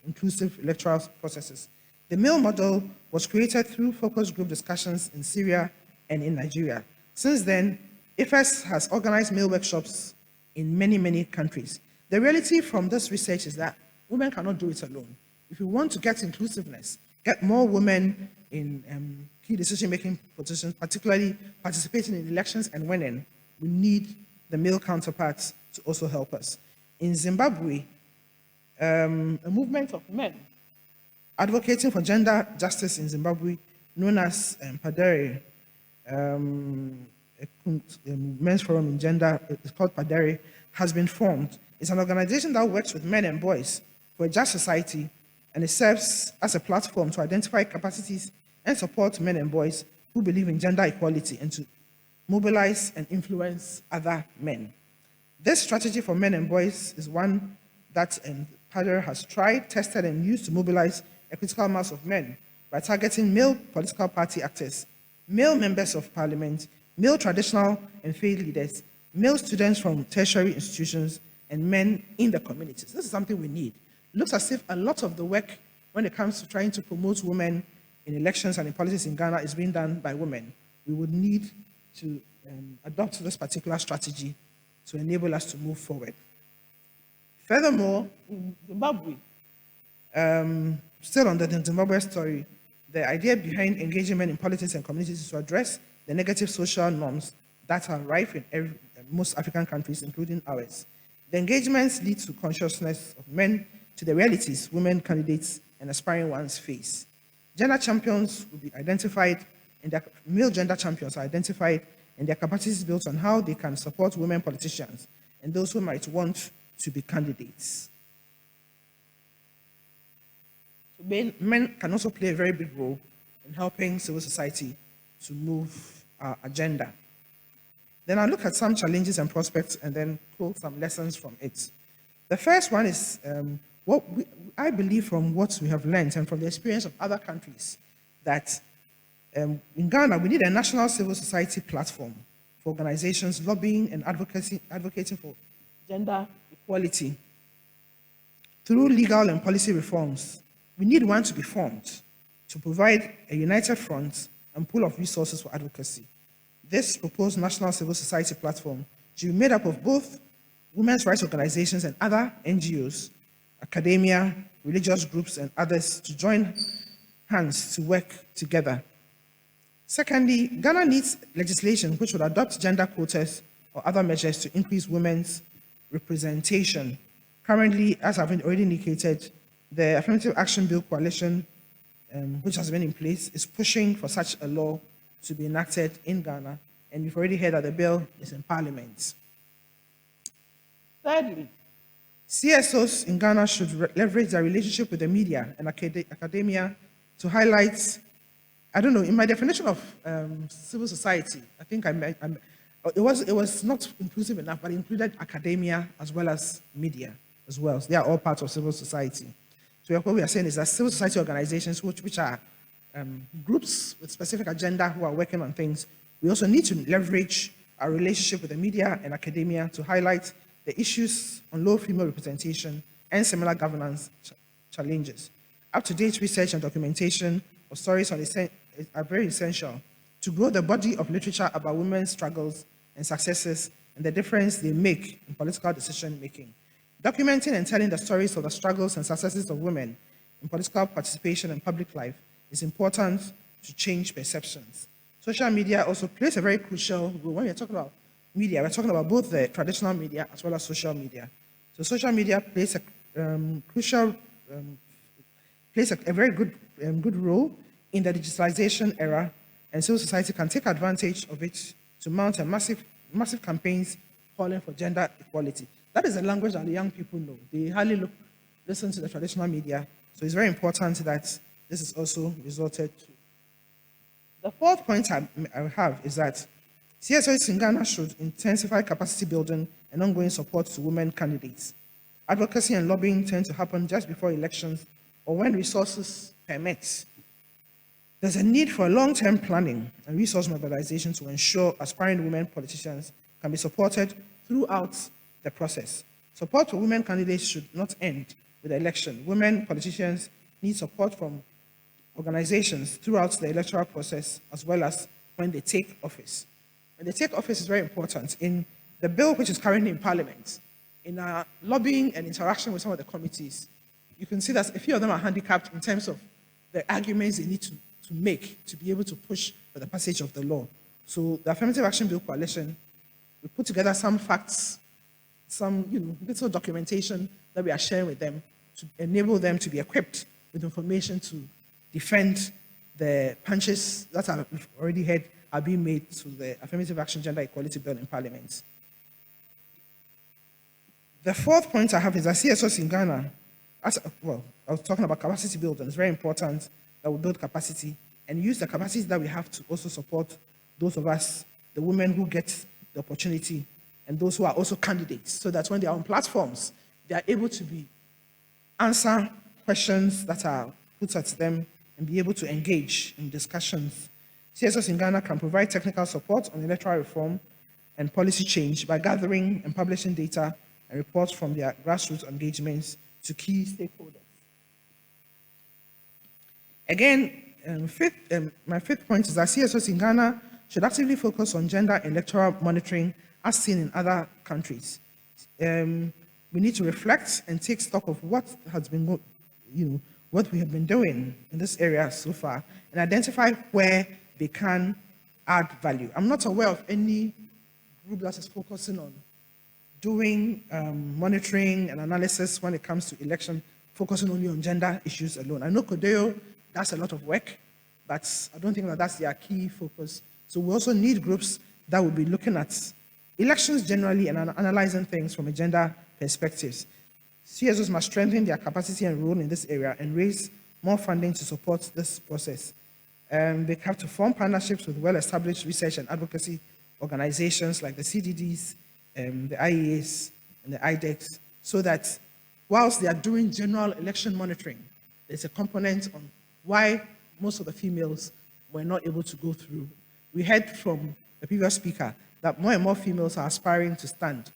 inclusive electoral processes. The male model was created through focus group discussions in Syria and in Nigeria. Since then, IFES has organized male workshops in many, many countries. The reality from this research is that women cannot do it alone. If we want to get inclusiveness, get more women in key decision-making positions, particularly participating in elections and winning, we need the male counterparts to also help us. In Zimbabwe, a movement of men advocating for gender justice in Zimbabwe, known as PADERE, a men's forum in gender, it's called PADERE, has been formed. It's an organization that works with men and boys for a just society, and it serves as a platform to identify capacities and support men and boys who believe in gender equality and to mobilize and influence other men. This strategy for men and boys is one that PADERE has tried, tested, and used to mobilize a critical mass of men by targeting male political party actors, male members of parliament, male traditional and faith leaders, male students from tertiary institutions, and men in the communities. This is something we need. It looks as if a lot of the work when it comes to trying to promote women in elections and in politics in Ghana is being done by women. We would need to adopt this particular strategy to enable us to move forward. Furthermore, in Zimbabwe, still under the Zimbabwe story, the idea behind engaging men in politics and communities is to address the negative social norms that are rife in most African countries, including ours. The engagements lead to consciousness of men to the realities women candidates and aspiring ones face. Gender champions will be identified, and their male gender champions are identified, and their capacities built on how they can support women politicians and those who might want to be candidates. So men can also play a very big role in helping civil society to move our agenda. Then I'll look at some challenges and prospects and then quote some lessons from it. The first one is I believe from what we have learned and from the experience of other countries that in Ghana, we need a national civil society platform for organizations lobbying and advocating for gender equality. Through legal and policy reforms, we need one to be formed to provide a united front and pool of resources for advocacy. This proposed national civil society platform should be made up of both women's rights organizations and other NGOs, academia, religious groups, and others to join hands to work together. Secondly, Ghana needs legislation which would adopt gender quotas or other measures to increase women's representation. Currently, as I've already indicated, the Affirmative Action Bill Coalition, which has been in place, is pushing for such a law to be enacted in Ghana, and we've already heard that the bill is in Parliament. Thirdly, CSOs in Ghana should leverage their relationship with the media and academia to highlight, I don't know, in my definition of civil society, I think it was not inclusive enough, but it included academia as well as media as well. So they are all parts of civil society. So what we are saying is that civil society organizations, which are groups with specific agenda who are working on things, we also need to leverage our relationship with the media and academia to highlight the issues on low female representation and similar governance challenges. Up-to-date research and documentation of stories are very essential to grow the body of literature about women's struggles and successes and the difference they make in political decision-making. Documenting and telling the stories of the struggles and successes of women in political participation and public life is important to change perceptions. Social media also plays a very crucial role. When we're talking about media, we're talking about both the traditional media as well as social media. So social media plays a very good role in the digitalization era, and civil society can take advantage of it to mount a massive campaigns calling for gender equality. That is a language that the young people know. They hardly listen to the traditional media, so it's very important that this is also resorted to. The fourth point I have is that CSOs in Ghana should intensify capacity building and ongoing support to women candidates. Advocacy and lobbying tend to happen just before elections or when resources permit. There's a need for long-term planning and resource mobilization to ensure aspiring women politicians can be supported throughout the process. Support for women candidates should not end with the election. Women politicians need support from organizations throughout the electoral process, as well as when they take office. When they take office is very important. In the bill which is currently in Parliament, in our lobbying and interaction with some of the committees, you can see that a few of them are handicapped in terms of the arguments they need to make to be able to push for the passage of the law. So the Affirmative Action Bill Coalition, we put together some facts, some little documentation that we are sharing with them to enable them to be equipped with information to defend the punches that we've already heard are being made to the Affirmative Action Gender Equality Bill in Parliament. The fourth point I have is that CSOs in Ghana, I was talking about capacity building. It's very important that we build capacity and use the capacity that we have to also support those of us, the women who get the opportunity, and those who are also candidates, so that when they are on platforms, they are able to answer questions that are put at them and be able to engage in discussions. CSOs in Ghana can provide technical support on electoral reform and policy change by gathering and publishing data and reports from their grassroots engagements to key stakeholders. Again, my fifth point is that CSOs in Ghana should actively focus on gender electoral monitoring as seen in other countries. We need to reflect and take stock of what has been, what we have been doing in this area so far, and identify where they can add value. I'm not aware of any group that is focusing on doing monitoring and analysis when it comes to election, focusing only on gender issues alone. I know Kodeo does a lot of work, but I don't think that that's their key focus. So we also need groups that will be looking at elections generally and analyzing things from a gender perspective. CSOs must strengthen their capacity and role in this area and raise more funding to support this process. They have to form partnerships with well-established research and advocacy organizations like the CDDs, the Ayees, and the IDEX, so that whilst they are doing general election monitoring, there's a component on why most of the females were not able to go through. We heard from the previous speaker that more and more females are aspiring to stand,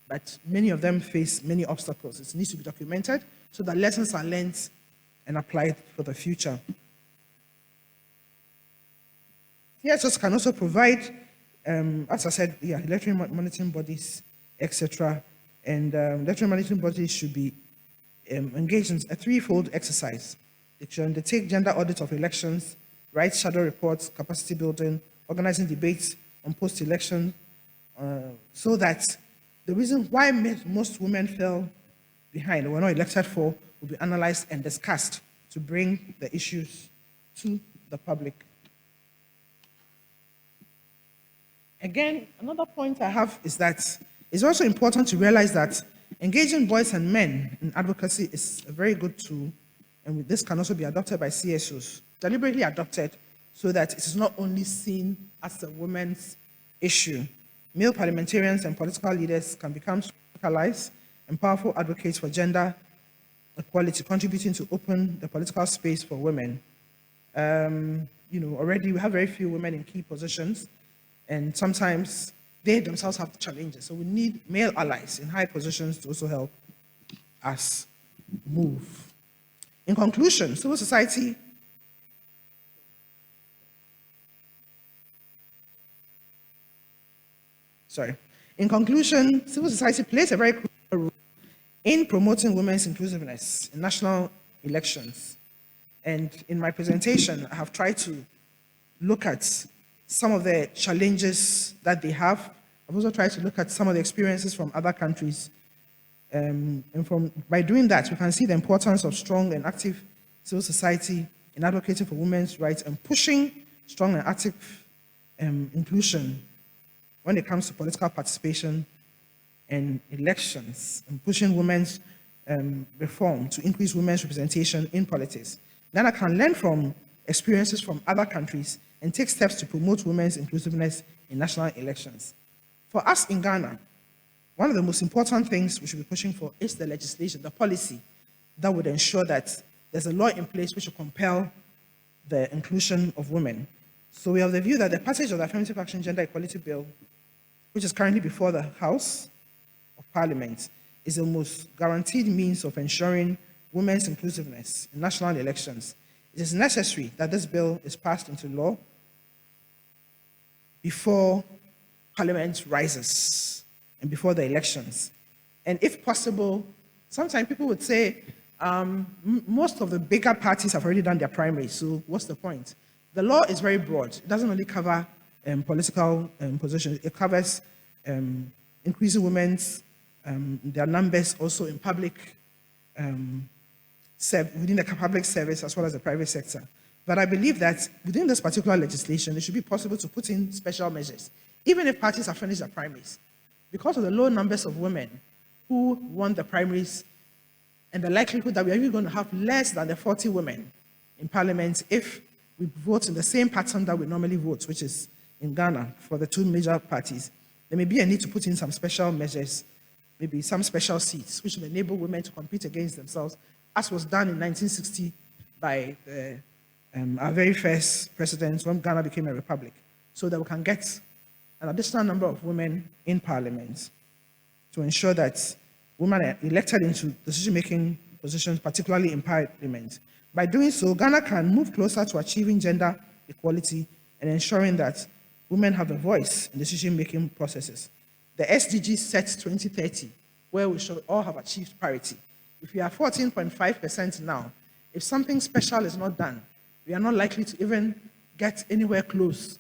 but many of them face many obstacles. It needs to be documented so that lessons are learned and applied for the future. CSOs can also provide, as I said, electoral monitoring bodies, etc. And electoral monitoring bodies should be engaged in a threefold exercise. They should undertake gender audits of elections, write shadow reports, capacity building, organizing debates on post-election, so that the reason why most women fell behind or were not elected for will be analyzed and discussed to bring the issues to the public. Again, another point I have is that it's also important to realize that engaging boys and men in advocacy is a very good tool, and this can also be adopted by CSOs, deliberately adopted, so that it is not only seen as a women's issue. Male parliamentarians and political leaders can become allies and powerful advocates for gender equality, contributing to open the political space for women. Already we have very few women in key positions, and sometimes they themselves have challenges. So we need male allies in high positions to also help us move. In conclusion, civil society plays a very crucial role in promoting women's inclusiveness in national elections. And in my presentation, I have tried to look at some of the challenges that they have. I've also tried to look at some of the experiences from other countries. By doing that, we can see the importance of strong and active civil society in advocating for women's rights and pushing strong and active inclusion when it comes to political participation and elections, and pushing women's reform to increase women's representation in politics. Ghana can learn from experiences from other countries and take steps to promote women's inclusiveness in national elections. For us in Ghana, one of the most important things we should be pushing for is the legislation, the policy that would ensure that there's a law in place which will compel the inclusion of women. So we have the view that the passage of the Affirmative Action Gender Equality Bill, which is currently before the House of Parliament, is the most guaranteed means of ensuring women's inclusiveness in national elections, it is necessary that this bill is passed into law before Parliament rises and before the elections. And if possible, sometimes people would say, most of the bigger parties have already done their primaries, so what's the point? The law is very broad. It doesn't only cover political positions. It covers increasing women's their numbers also in public, within the public service as well as the private sector. But I believe that within this particular legislation, it should be possible to put in special measures, even if parties have finished their primaries. Because of the low numbers of women who won the primaries and the likelihood that we're even going to have less than the 40 women in parliament if we vote in the same pattern that we normally vote, which is in Ghana for the two major parties, there may be a need to put in some special measures, maybe some special seats, which will enable women to compete against themselves, as was done in 1960 by our very first president when Ghana became a republic, so that we can get an additional number of women in parliament to ensure that women are elected into decision-making positions, particularly in parliament. By doing so, Ghana can move closer to achieving gender equality and ensuring that women have a voice in decision-making processes. The SDG sets 2030, where we should all have achieved parity. If we are 14.5% now, if something special is not done, we are not likely to even get anywhere close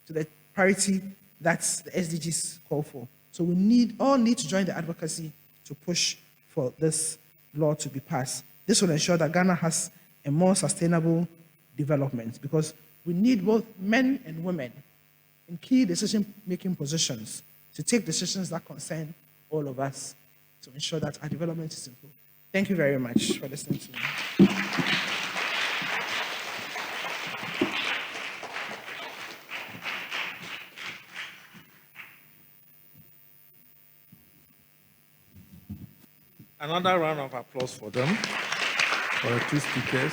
to the parity that the SDGs call for. So we all need to join the advocacy to push for this law to be passed. This will ensure that Ghana has a more sustainable development, because we need both men and women in key decision-making positions to take decisions that concern all of us to ensure that our development is improved. Thank you very much for listening to me. Another round of applause for them, for the two speakers.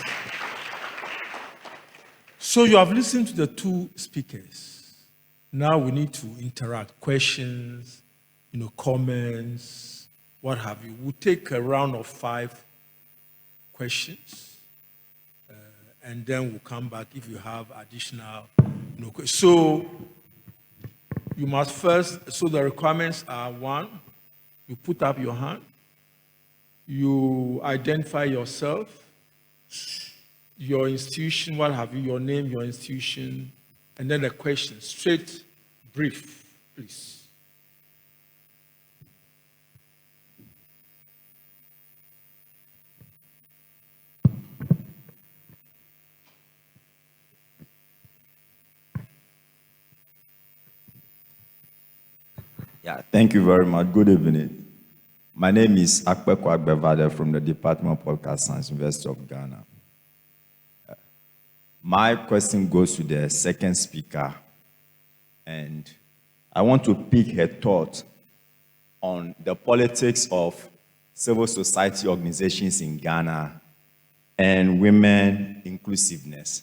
So you have listened to the two speakers. Now we need to interact, questions, comments, what have you. We'll take a round of 5 questions, and then we'll come back if you have additional questions. So you must first, so the requirements are: 1, you put up your hand, you identify yourself, your institution, what have you, your name, your institution, and then the question. Straight, brief, please. Yeah, thank you very much. Good evening. My name is Akpekwa from the Department of Political Science, University of Ghana. My question goes to the second speaker, and I want to pick her thought on the politics of civil society organizations in Ghana and women inclusiveness.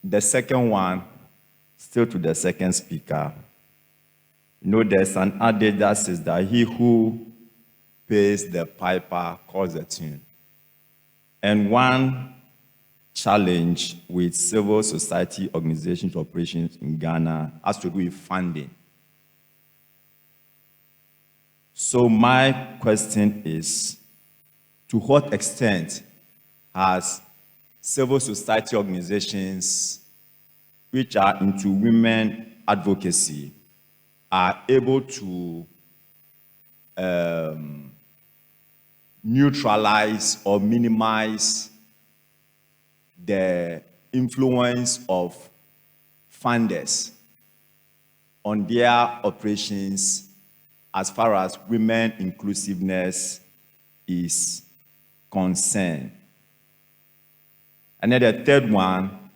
The second one, still to the second speaker, there's an adage that says that he who pays the piper calls the tune. And one challenge with civil society organizations operations in Ghana has to do with funding. So my question is, to what extent has civil society organizations which are into women advocacy are able to neutralize or minimize the influence of funders on their operations as far as women inclusiveness is concerned? And then the third one,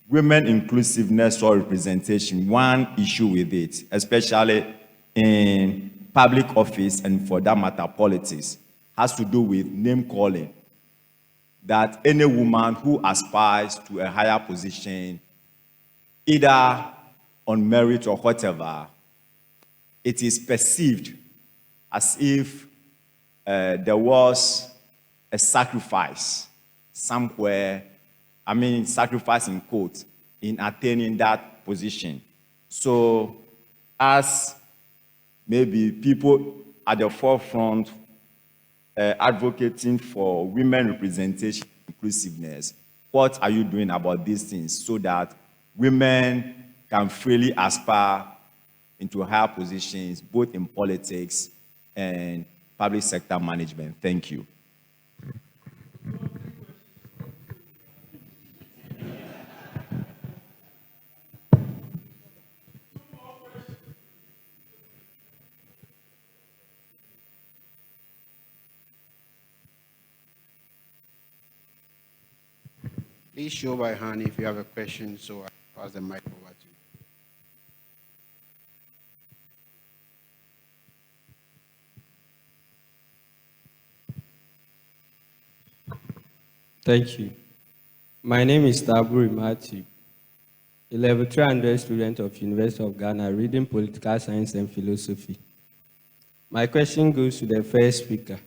women inclusiveness or representation. One issue with it, especially in public office and for that matter politics, has to do with name calling. That any woman who aspires to a higher position either on merit or whatever, it is perceived as if there was a sacrifice somewhere, sacrifice in quotes, in attaining that position. So, as maybe people at the forefront advocating for women representation, inclusiveness, what are you doing about these things so that women can freely aspire into higher positions, both in politics and public sector management? Thank you. Please show by hand if you have a question, so I pass the mic over to you. Thank you. My name is Atsu, a level 300 student of University of Ghana, reading political science and philosophy. My question goes to the first speaker.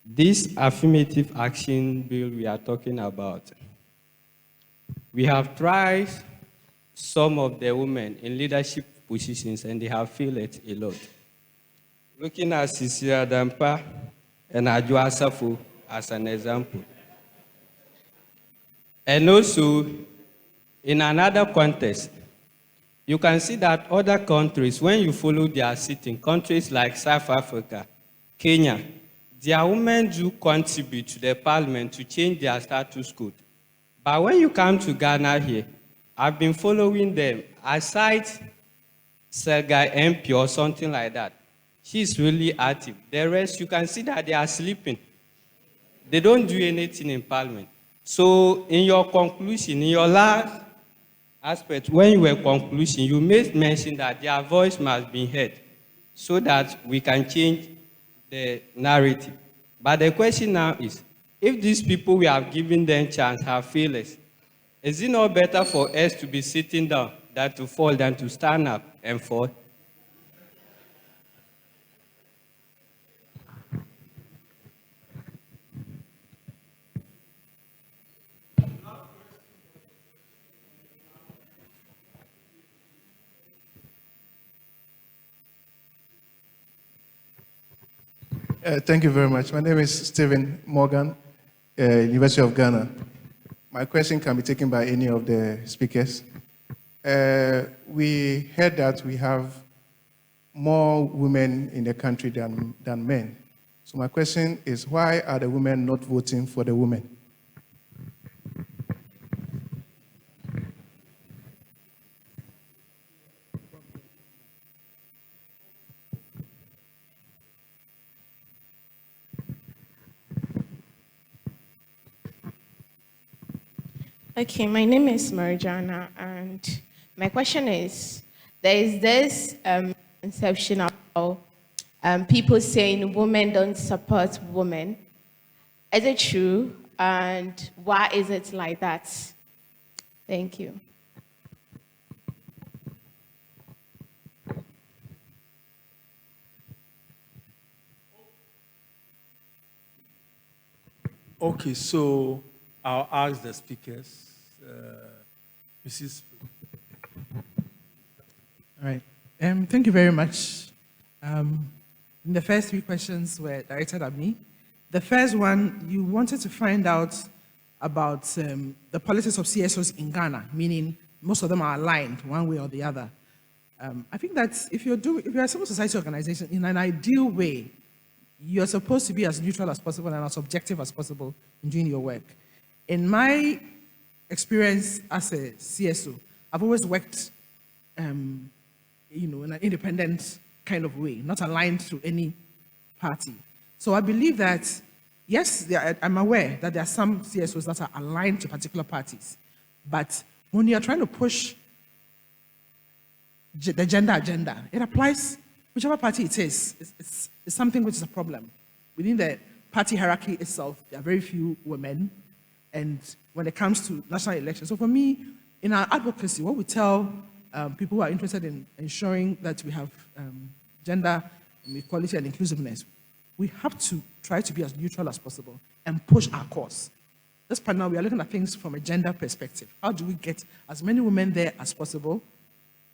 This affirmative action bill we are talking about, we have tried some of the women in leadership positions and they have failed it a lot. Looking at Sheila Dampa and Adwoa as an example. And also, in another context, you can see that other countries, when you follow their sitting, countries like South Africa, Kenya, their women do contribute to the parliament to change their status code. But when you come to Ghana here, I've been following them. Aside Selga MP or something like that, she's really active. The rest, you can see that they are sleeping. They don't do anything in parliament. So in your conclusion, in your last aspect, when you were concluding, you made mention that their voice must be heard so that we can change the narrative. But the question now is, if these people we have given them chance have failed us, is it not better for us to be sitting down than to fall, than to stand up and fall? Thank you very much. My name is Stephen Morgan, University of Ghana. My question can be taken by any of the speakers. We heard that we have more women in the country than men. So my question is, why are the women not voting for the women? Okay, my name is Marjana, and my question is, there is this conception about people saying women don't support women. Is it true? And why is it like that? Thank you. Okay, so I'll ask the speakers. Mrs. All right. Thank you very much. The first three questions were directed at me. The first one, you wanted to find out about the politics of CSOs in Ghana, meaning most of them are aligned one way or the other. I think that if you're a civil society organization, in an ideal way, you're supposed to be as neutral as possible and as objective as possible in doing your work. In my experience as a CSO, I've always worked, in an independent kind of way, not aligned to any party. So I believe that, yes, I'm aware that there are some CSOs that are aligned to particular parties, but when you're trying to push the gender agenda, it applies whichever party it is. It's something which is a problem. Within the party hierarchy itself, there are very few women, and when it comes to national elections. So for me, in our advocacy, what we tell people who are interested in ensuring that we have gender equality and inclusiveness, we have to try to be as neutral as possible and push our cause. This panel, we are looking at things from a gender perspective. How do we get as many women there as possible,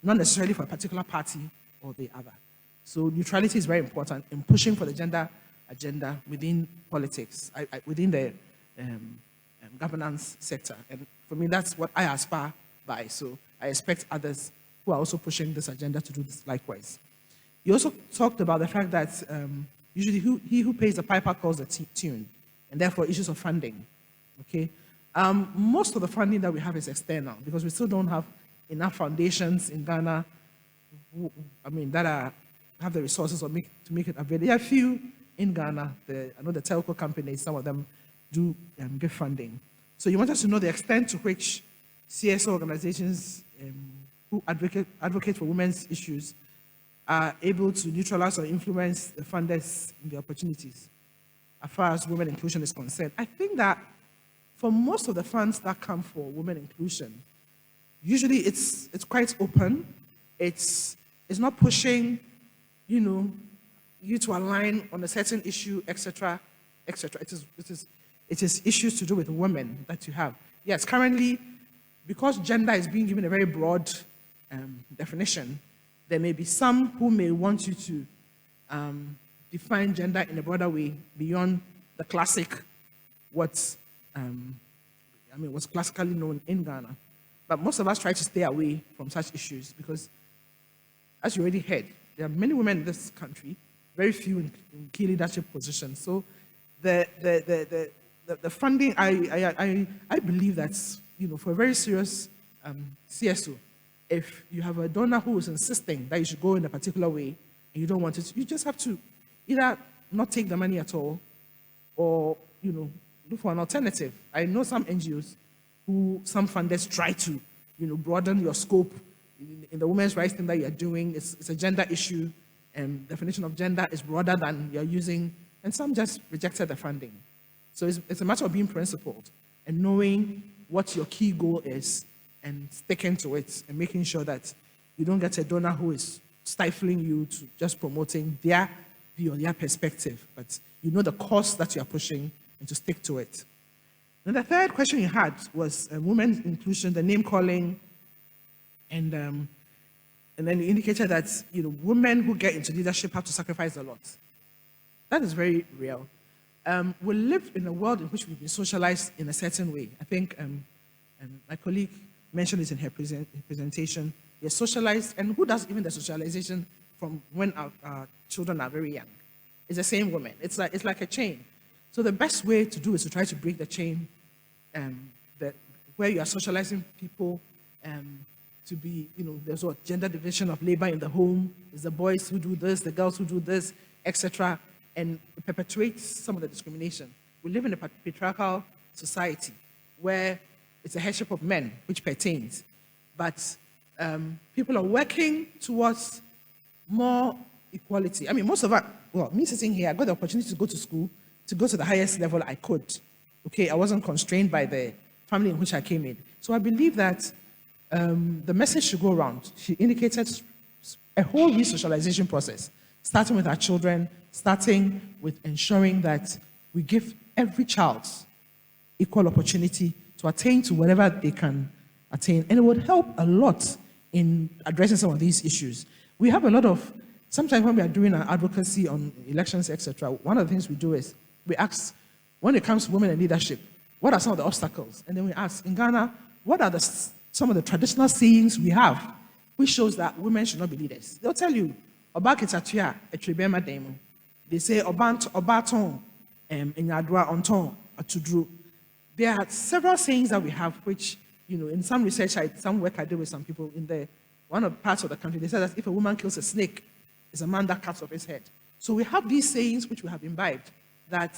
not necessarily for a particular party or the other? So neutrality is very important in pushing for the gender agenda within politics, within the governance sector. And for me, that's what I aspire by. So I expect others who are also pushing this agenda to do this likewise. You also talked about the fact that usually he who pays the piper calls the tune, and therefore issues of funding. Okay, most of the funding that we have is external because we still don't have enough foundations in Ghana. That have the resources to make it available. There are a few in Ghana. I know the telco companies, some of them do give funding. So you want us to know the extent to which CSO organizations who advocate for women's issues are able to neutralize or influence the funders in the opportunities as far as women inclusion is concerned. I think that for most of the funds that come for women inclusion, usually it's quite open. It's not pushing, you to align on a certain issue, etc., etc. It is issues to do with women that you have. Yes, currently, because gender is being given a very broad definition, there may be some who may want you to define gender in a broader way beyond the classic, what's classically known in Ghana. But most of us try to stay away from such issues because, as you already heard, there are many women in this country, very few in key leadership positions. So the funding, I believe that's, for a very serious CSO, if you have a donor who is insisting that you should go in a particular way and you don't want it, you just have to either not take the money at all or, look for an alternative. I know some NGOs some funders try to, broaden your scope in the women's rights thing that you're doing. It's a gender issue, and definition of gender is broader than you're using, and some just rejected the funding. So it's a matter of being principled and knowing what your key goal is and sticking to it and making sure that you don't get a donor who is stifling you to just promoting their view or their perspective, but you know the cause that you are pushing and to stick to it. And the third question you had was women's inclusion, the name calling, and then you indicated that women who get into leadership have to sacrifice a lot. That is very real. We live in a world in which we've been socialized in a certain way. I think my colleague mentioned it in her presentation. We're socialized, and who does even the socialization from when our children are very young? It's the same women. It's like a chain. So the best way to do is to try to break the chain where you are socializing people to be, there's a gender division of labor in the home. It's the boys who do this, the girls who do this, etc., and it perpetuates some of the discrimination. We live in a patriarchal society where it's a headship of men, which pertains. But people are working towards more equality. Most of us, me sitting here, I got the opportunity to go to school, to go to the highest level I could. Okay, I wasn't constrained by the family in which I came in. So I believe that the message should go around. She indicated a whole re-socialization process, starting with our children, starting with ensuring that we give every child equal opportunity to attain to whatever they can attain. And it would help a lot in addressing some of these issues. We have a lot of, sometimes when we are doing our advocacy on elections, etc., one of the things we do is we ask, when it comes to women in leadership, what are some of the obstacles? And then we ask, in Ghana, what are some of the traditional sayings we have which shows that women should not be leaders? They'll tell you, Obakitatua, Etribema Demo. They say, Obaton, in Adwoa, Onton, Atudru. There are several sayings that we have which, in some research, some work I did with some people in one of the parts of the country, they said that if a woman kills a snake, it's a man that cuts off his head. So we have these sayings which we have imbibed that,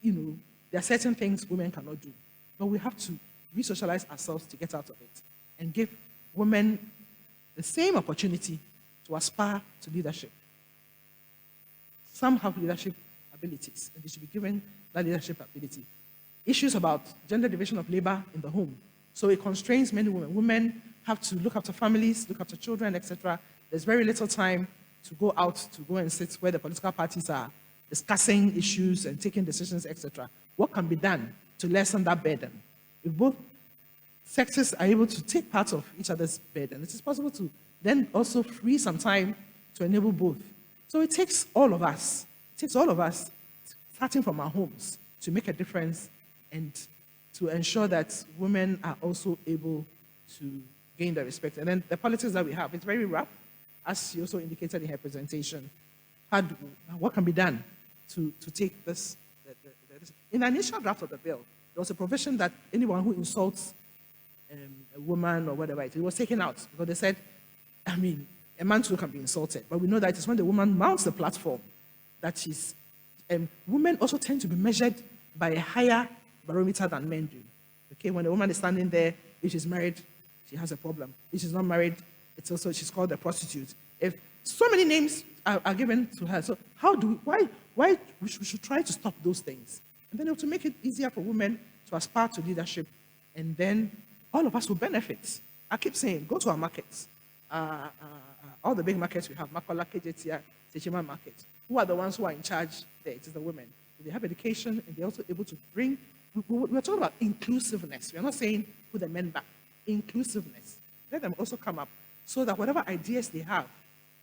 there are certain things women cannot do. But we have to re-socialize ourselves to get out of it and give women the same opportunity to aspire to leadership. Some have leadership abilities, and they should be given that leadership ability. Issues about gender division of labor in the home. So it constrains many women. Women have to look after families, look after children, etc. There's very little time to go out, to go and sit where the political parties are discussing issues and taking decisions, etc. What can be done to lessen that burden? If both sexes are able to take part of each other's burden, it is possible to then also free some time to enable both. So it takes all of us. It takes all of us, starting from our homes, to make a difference and to ensure that women are also able to gain the respect. And then the politics that we have, it's very rough, as she also indicated in her presentation. What can be done to take this? In the initial draft of the bill, there was a provision that anyone who insults a woman or whatever, it was taken out because they said, I mean, a man too can be insulted, but we know that it's when the woman mounts the platform that she's. Women also tend to be measured by a higher barometer than men do. Okay, when a woman is standing there, if she's married, she has a problem. If she's not married, it's also she's called a prostitute. If so many names are given to her, so how do we? Why we should try to stop those things, and then to make it easier for women to aspire to leadership, and then all of us will benefit. I keep saying, go to our markets. All the big markets we have, Makola, KJTR, Sechima market. Who are the ones who are in charge there? It is the women. They have education and they're also able to bring, we're talking about inclusiveness. We're not saying put the men back. Inclusiveness. Let them also come up so that whatever ideas they have,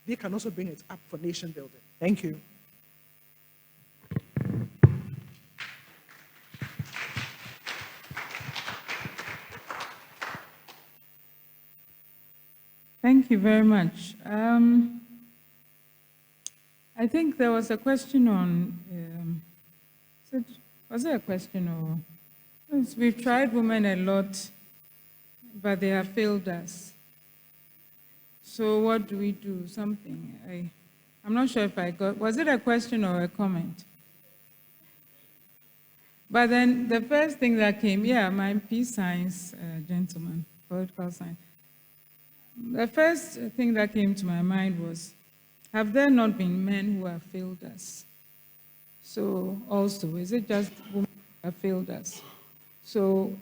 they can also bring it up for nation building. Thank you. Thank you very much. I think there was a question on, was there a question or? Yes, we've tried women a lot, but they have failed us. So what do we do? Something. I'm not sure if I got, was it a question or a comment? But then the first thing that came, my peace science gentleman, political science. The first thing that came to my mind was, have there not been men who have failed us? So also, is it just women who have failed us? So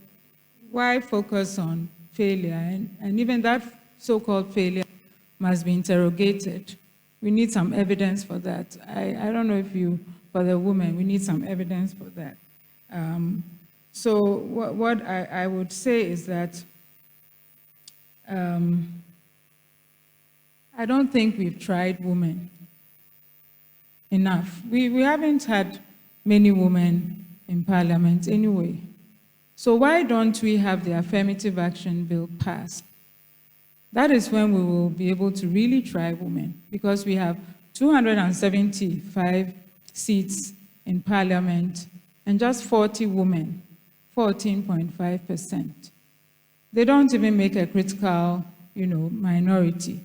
why focus on failure? And even that so-called failure must be interrogated. We need some evidence for that. I don't know if for the women, we need some evidence for that. So what I would say is that I don't think we've tried women enough. We haven't had many women in Parliament anyway. So why don't we have the affirmative action bill passed? That is when we will be able to really try women, because we have 275 seats in Parliament and just 40 women, 14.5%. They don't even make a critical, minority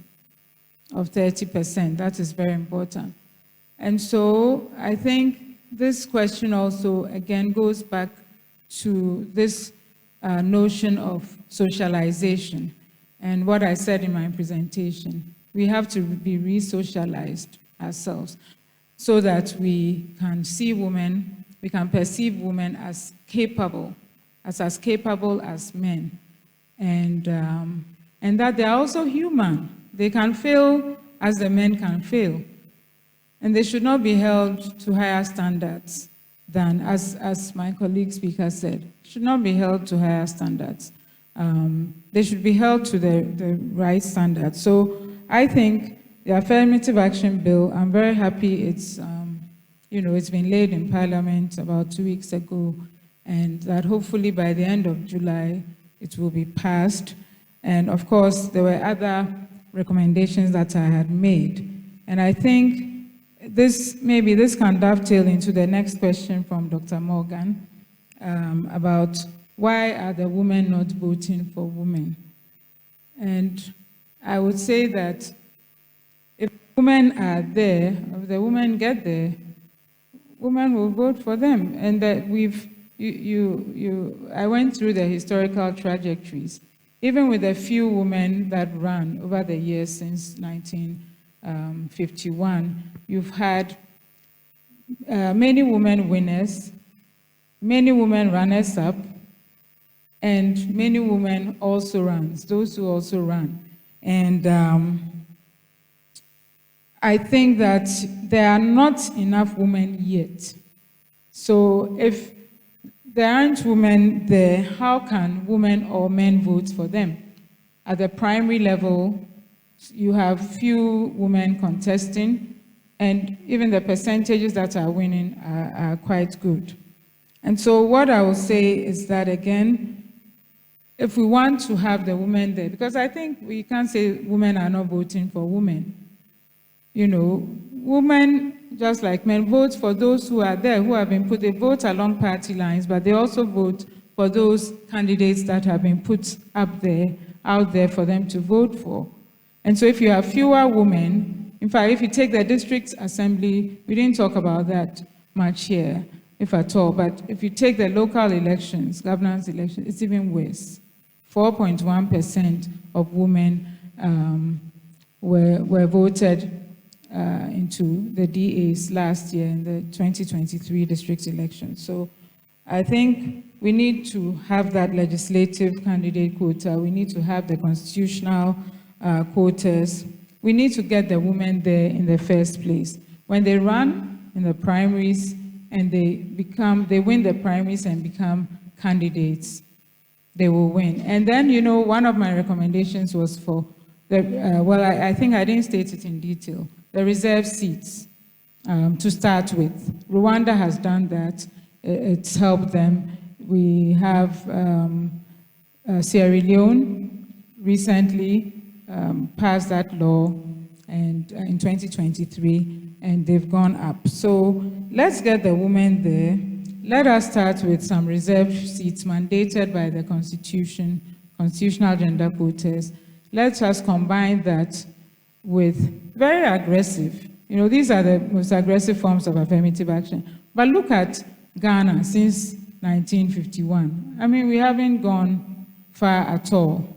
of 30%. That is very important. And so I think this question also, again, goes back to this notion of socialization. And what I said in my presentation, we have to be re-socialized ourselves so that we can see women, we can perceive women as capable as men. And that they're also human. They can fail as the men can fail. And they should not be held to higher standards than, as my colleague speaker said, should not be held to higher standards. They should be held to the right standards. So I think the affirmative action bill, I'm very happy it's been laid in Parliament about 2 weeks ago, and that hopefully by the end of July, it will be passed. And of course, there were other recommendations that I had made. And I think maybe this can dovetail into the next question from Dr. Morgan about why are the women not voting for women? And I would say that if women are there, if the women get there, women will vote for them. And that I went through the historical trajectories. Even with the few women that ran over the years since 1951, you've had many women winners, many women runners-up, and many women also run, those who also run. And I think that there are not enough women yet. So if there aren't women there, how can women or men vote for them? At the primary level, you have few women contesting, and even the percentages that are winning are quite good. And so what I will say is that, again, if we want to have the women there, because I think we can't say women are not voting for women. You know, women, just like men, vote for those who are there, who have been put, they vote along party lines, but they also vote for those candidates that have been put up there, out there for them to vote for. And so if you have fewer women, in fact, if you take the district assembly, we didn't talk about that much here, if at all, but if you take the local elections, governance elections, it's even worse. 4.1% of women were voted into the DAs last year in the 2023 district election. So I think we need to have that legislative candidate quota. We need to have the constitutional quotas. We need to get the women there in the first place. When they run in the primaries and they win the primaries and become candidates, they will win. And then, you know, one of my recommendations was for I think I didn't state it in detail, the reserve seats to start with. Rwanda has done that. It's helped them. We have Sierra Leone recently passed that law and in 2023, and they've gone up. So let's get the women there. Let us start with some reserve seats mandated by the Constitution, constitutional gender quotas. Let us combine that with very aggressive, you know, these are the most aggressive forms of affirmative action. But look at Ghana since 1951. I mean, we haven't gone far at all.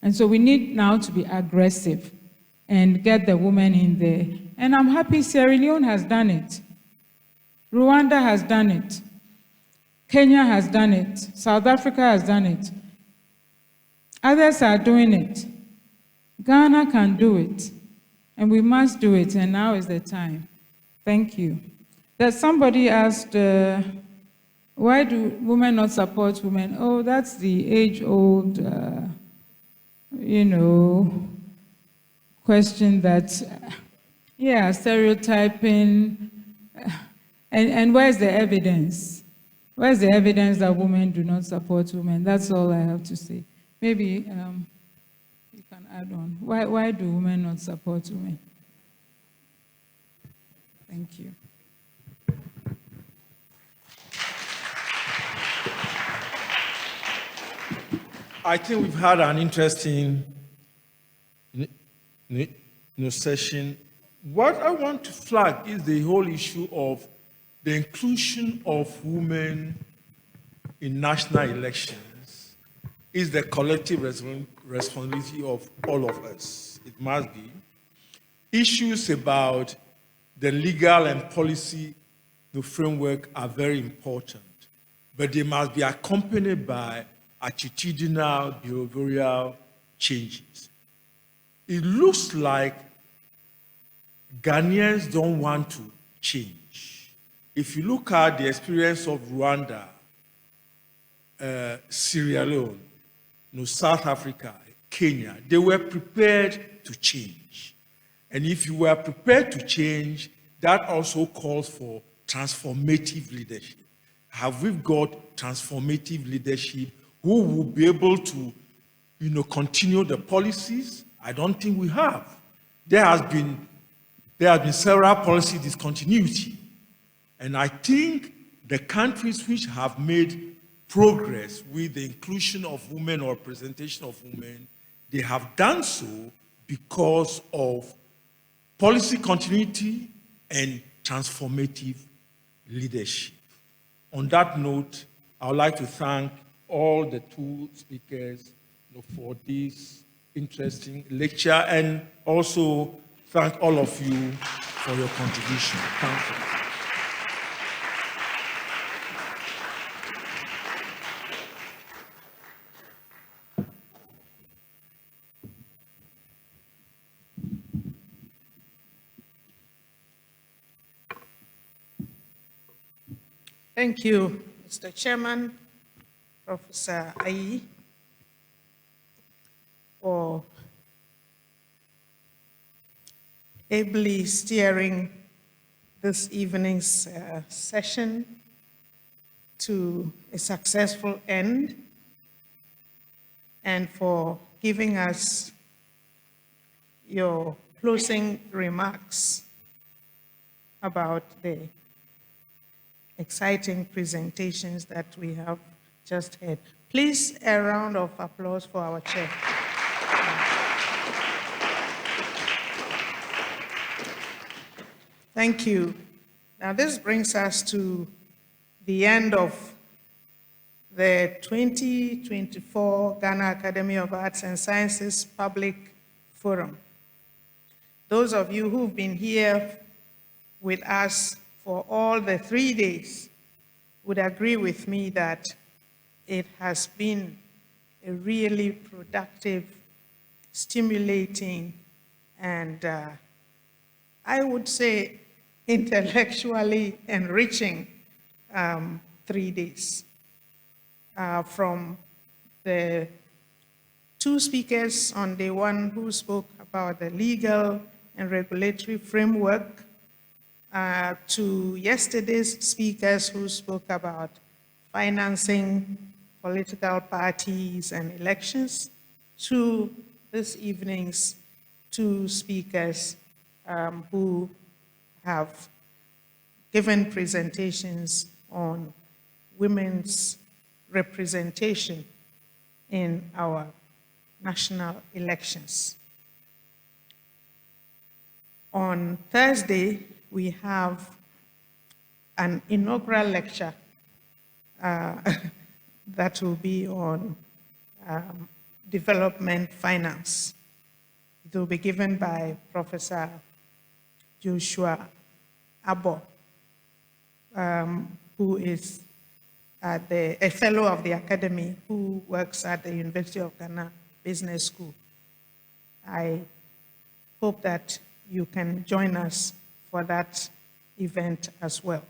And so we need now to be aggressive and get the women in there. And I'm happy Sierra Leone has done it. Rwanda has done it. Kenya has done it. South Africa has done it. Others are doing it. Ghana can do it. And we must do it, and now is the time. Thank you. That somebody asked, why do women not support women? Oh, that's the age-old, you know, question that, yeah, stereotyping. And where's the evidence? Where's the evidence that women do not support women? That's all I have to say. Maybe you can add on. Why do women not support women? Thank you. I think we've had an interesting session. What I want to flag is the whole issue of the inclusion of women in national elections is the collective responsibility of all of us. It must be. Issues about the legal and policy framework are very important, but they must be accompanied by attitudinal, behavioral changes. It looks like Ghanaians don't want to change. If you look at the experience of Rwanda, Sierra Leone, South Africa, Kenya, they were prepared to change. And if you were prepared to change, that also calls for transformative leadership. Have we got transformative leadership who will be able to, continue the policies? I don't think we have. There has been several policy discontinuity. And I think the countries which have made progress with the inclusion of women or representation of women, they have done so because of policy continuity and transformative leadership. On that note, I would like to thank all the two speakers for this interesting lecture, and also thank all of you for your contribution. Thank you. Thank you, Mr. Chairman, Professor Ayee, for ably steering this evening's session to a successful end, and for giving us your closing remarks about the exciting presentations that we have just heard. Please, a round of applause for our chair. Thank you. Now, this brings us to the end of the 2024 Ghana Academy of Arts and Sciences Public Forum. Those of you who've been here with us for all the 3 days would agree with me that it has been a really productive, stimulating, and I would say intellectually enriching 3 days. From the two speakers on day one who spoke about the legal and regulatory framework, to yesterday's speakers who spoke about financing political parties and elections, to this evening's two speakers who have given presentations on women's representation in our national elections. On Thursday, we have an inaugural lecture that will be on development finance. It will be given by Professor Joshua Abo, who is a fellow of the Academy who works at the University of Ghana Business School. I hope that you can join us for that event as well.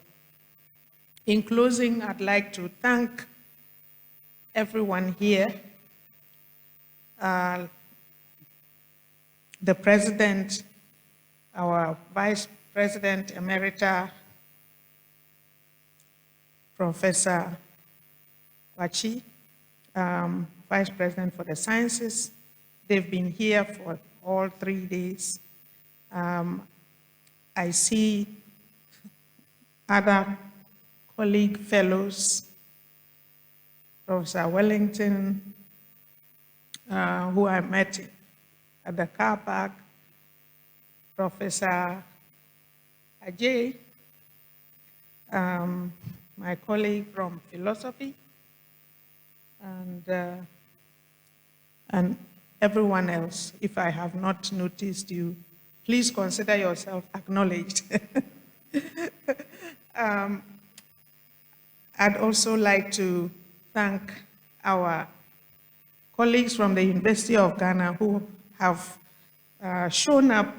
In closing, I'd like to thank everyone here, the President, our Vice President Emerita, Professor Wachi, Vice President for the Sciences. They've been here for all 3 days. I see other colleague fellows, Professor Wellington, who I met at the car park, Professor Ayee, my colleague from philosophy, and everyone else. If I have not noticed you, please consider yourself acknowledged. I'd also like to thank our colleagues from the University of Ghana who have shown up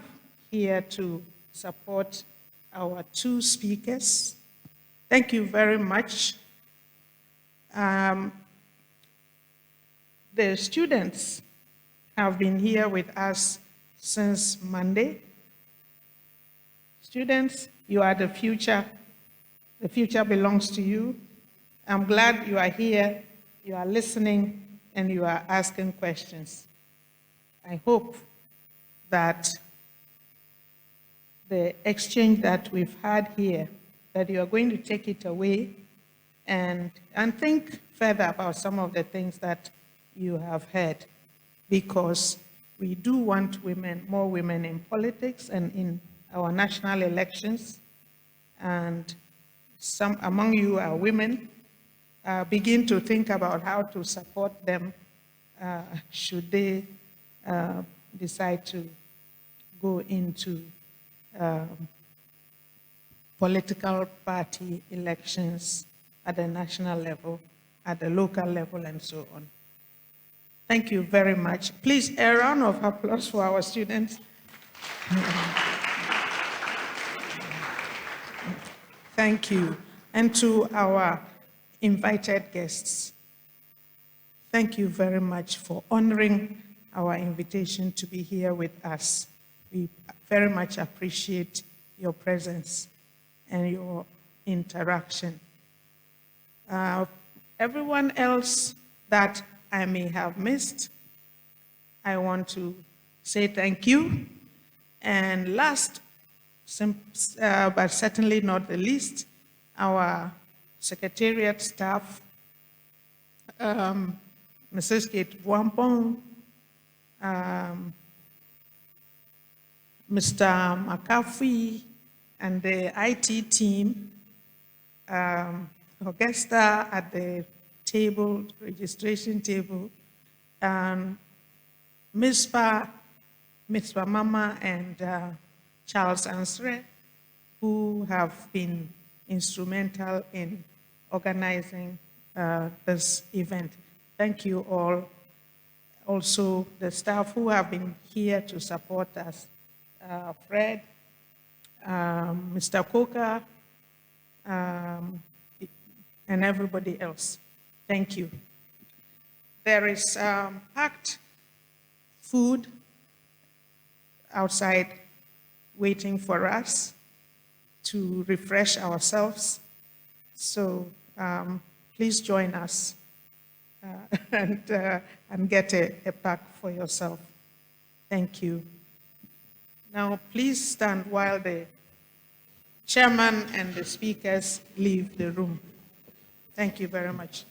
here to support our two speakers. Thank you very much. The students have been here with us since Monday. Students, you are the future. The future belongs to you. I'm glad you are here, you are listening, and you are asking questions. I hope that the exchange that we've had here, that you are going to take it away and think further about some of the things that you have heard, because we do want women, more women in politics and in our national elections, and some among you are women. Begin to think about how to support them should they decide to go into political party elections at the national level, at the local level, and so on. Thank you very much. Please, a round of applause for our students. Thank you. and to our invited guests. Thank you very much for honoring our invitation to be here with us. We very much appreciate your presence and your interaction. Everyone else that I may have missed, I want to say thank you. And last, but certainly not the least, our Secretariat staff, Mrs. Kate Wampong, Mr. McAfee, and the IT team, Augusta at the table, registration table, Mr. Mama and Charles Ansre, who have been instrumental in organizing this event. Thank you all. Also, the staff who have been here to support us, Fred, Mr. Coker, and everybody else. Thank you. There is packed food outside waiting for us to refresh ourselves. So please join us and get a pack for yourself. Thank you. Now, please stand while the chairman and the speakers leave the room. Thank you very much.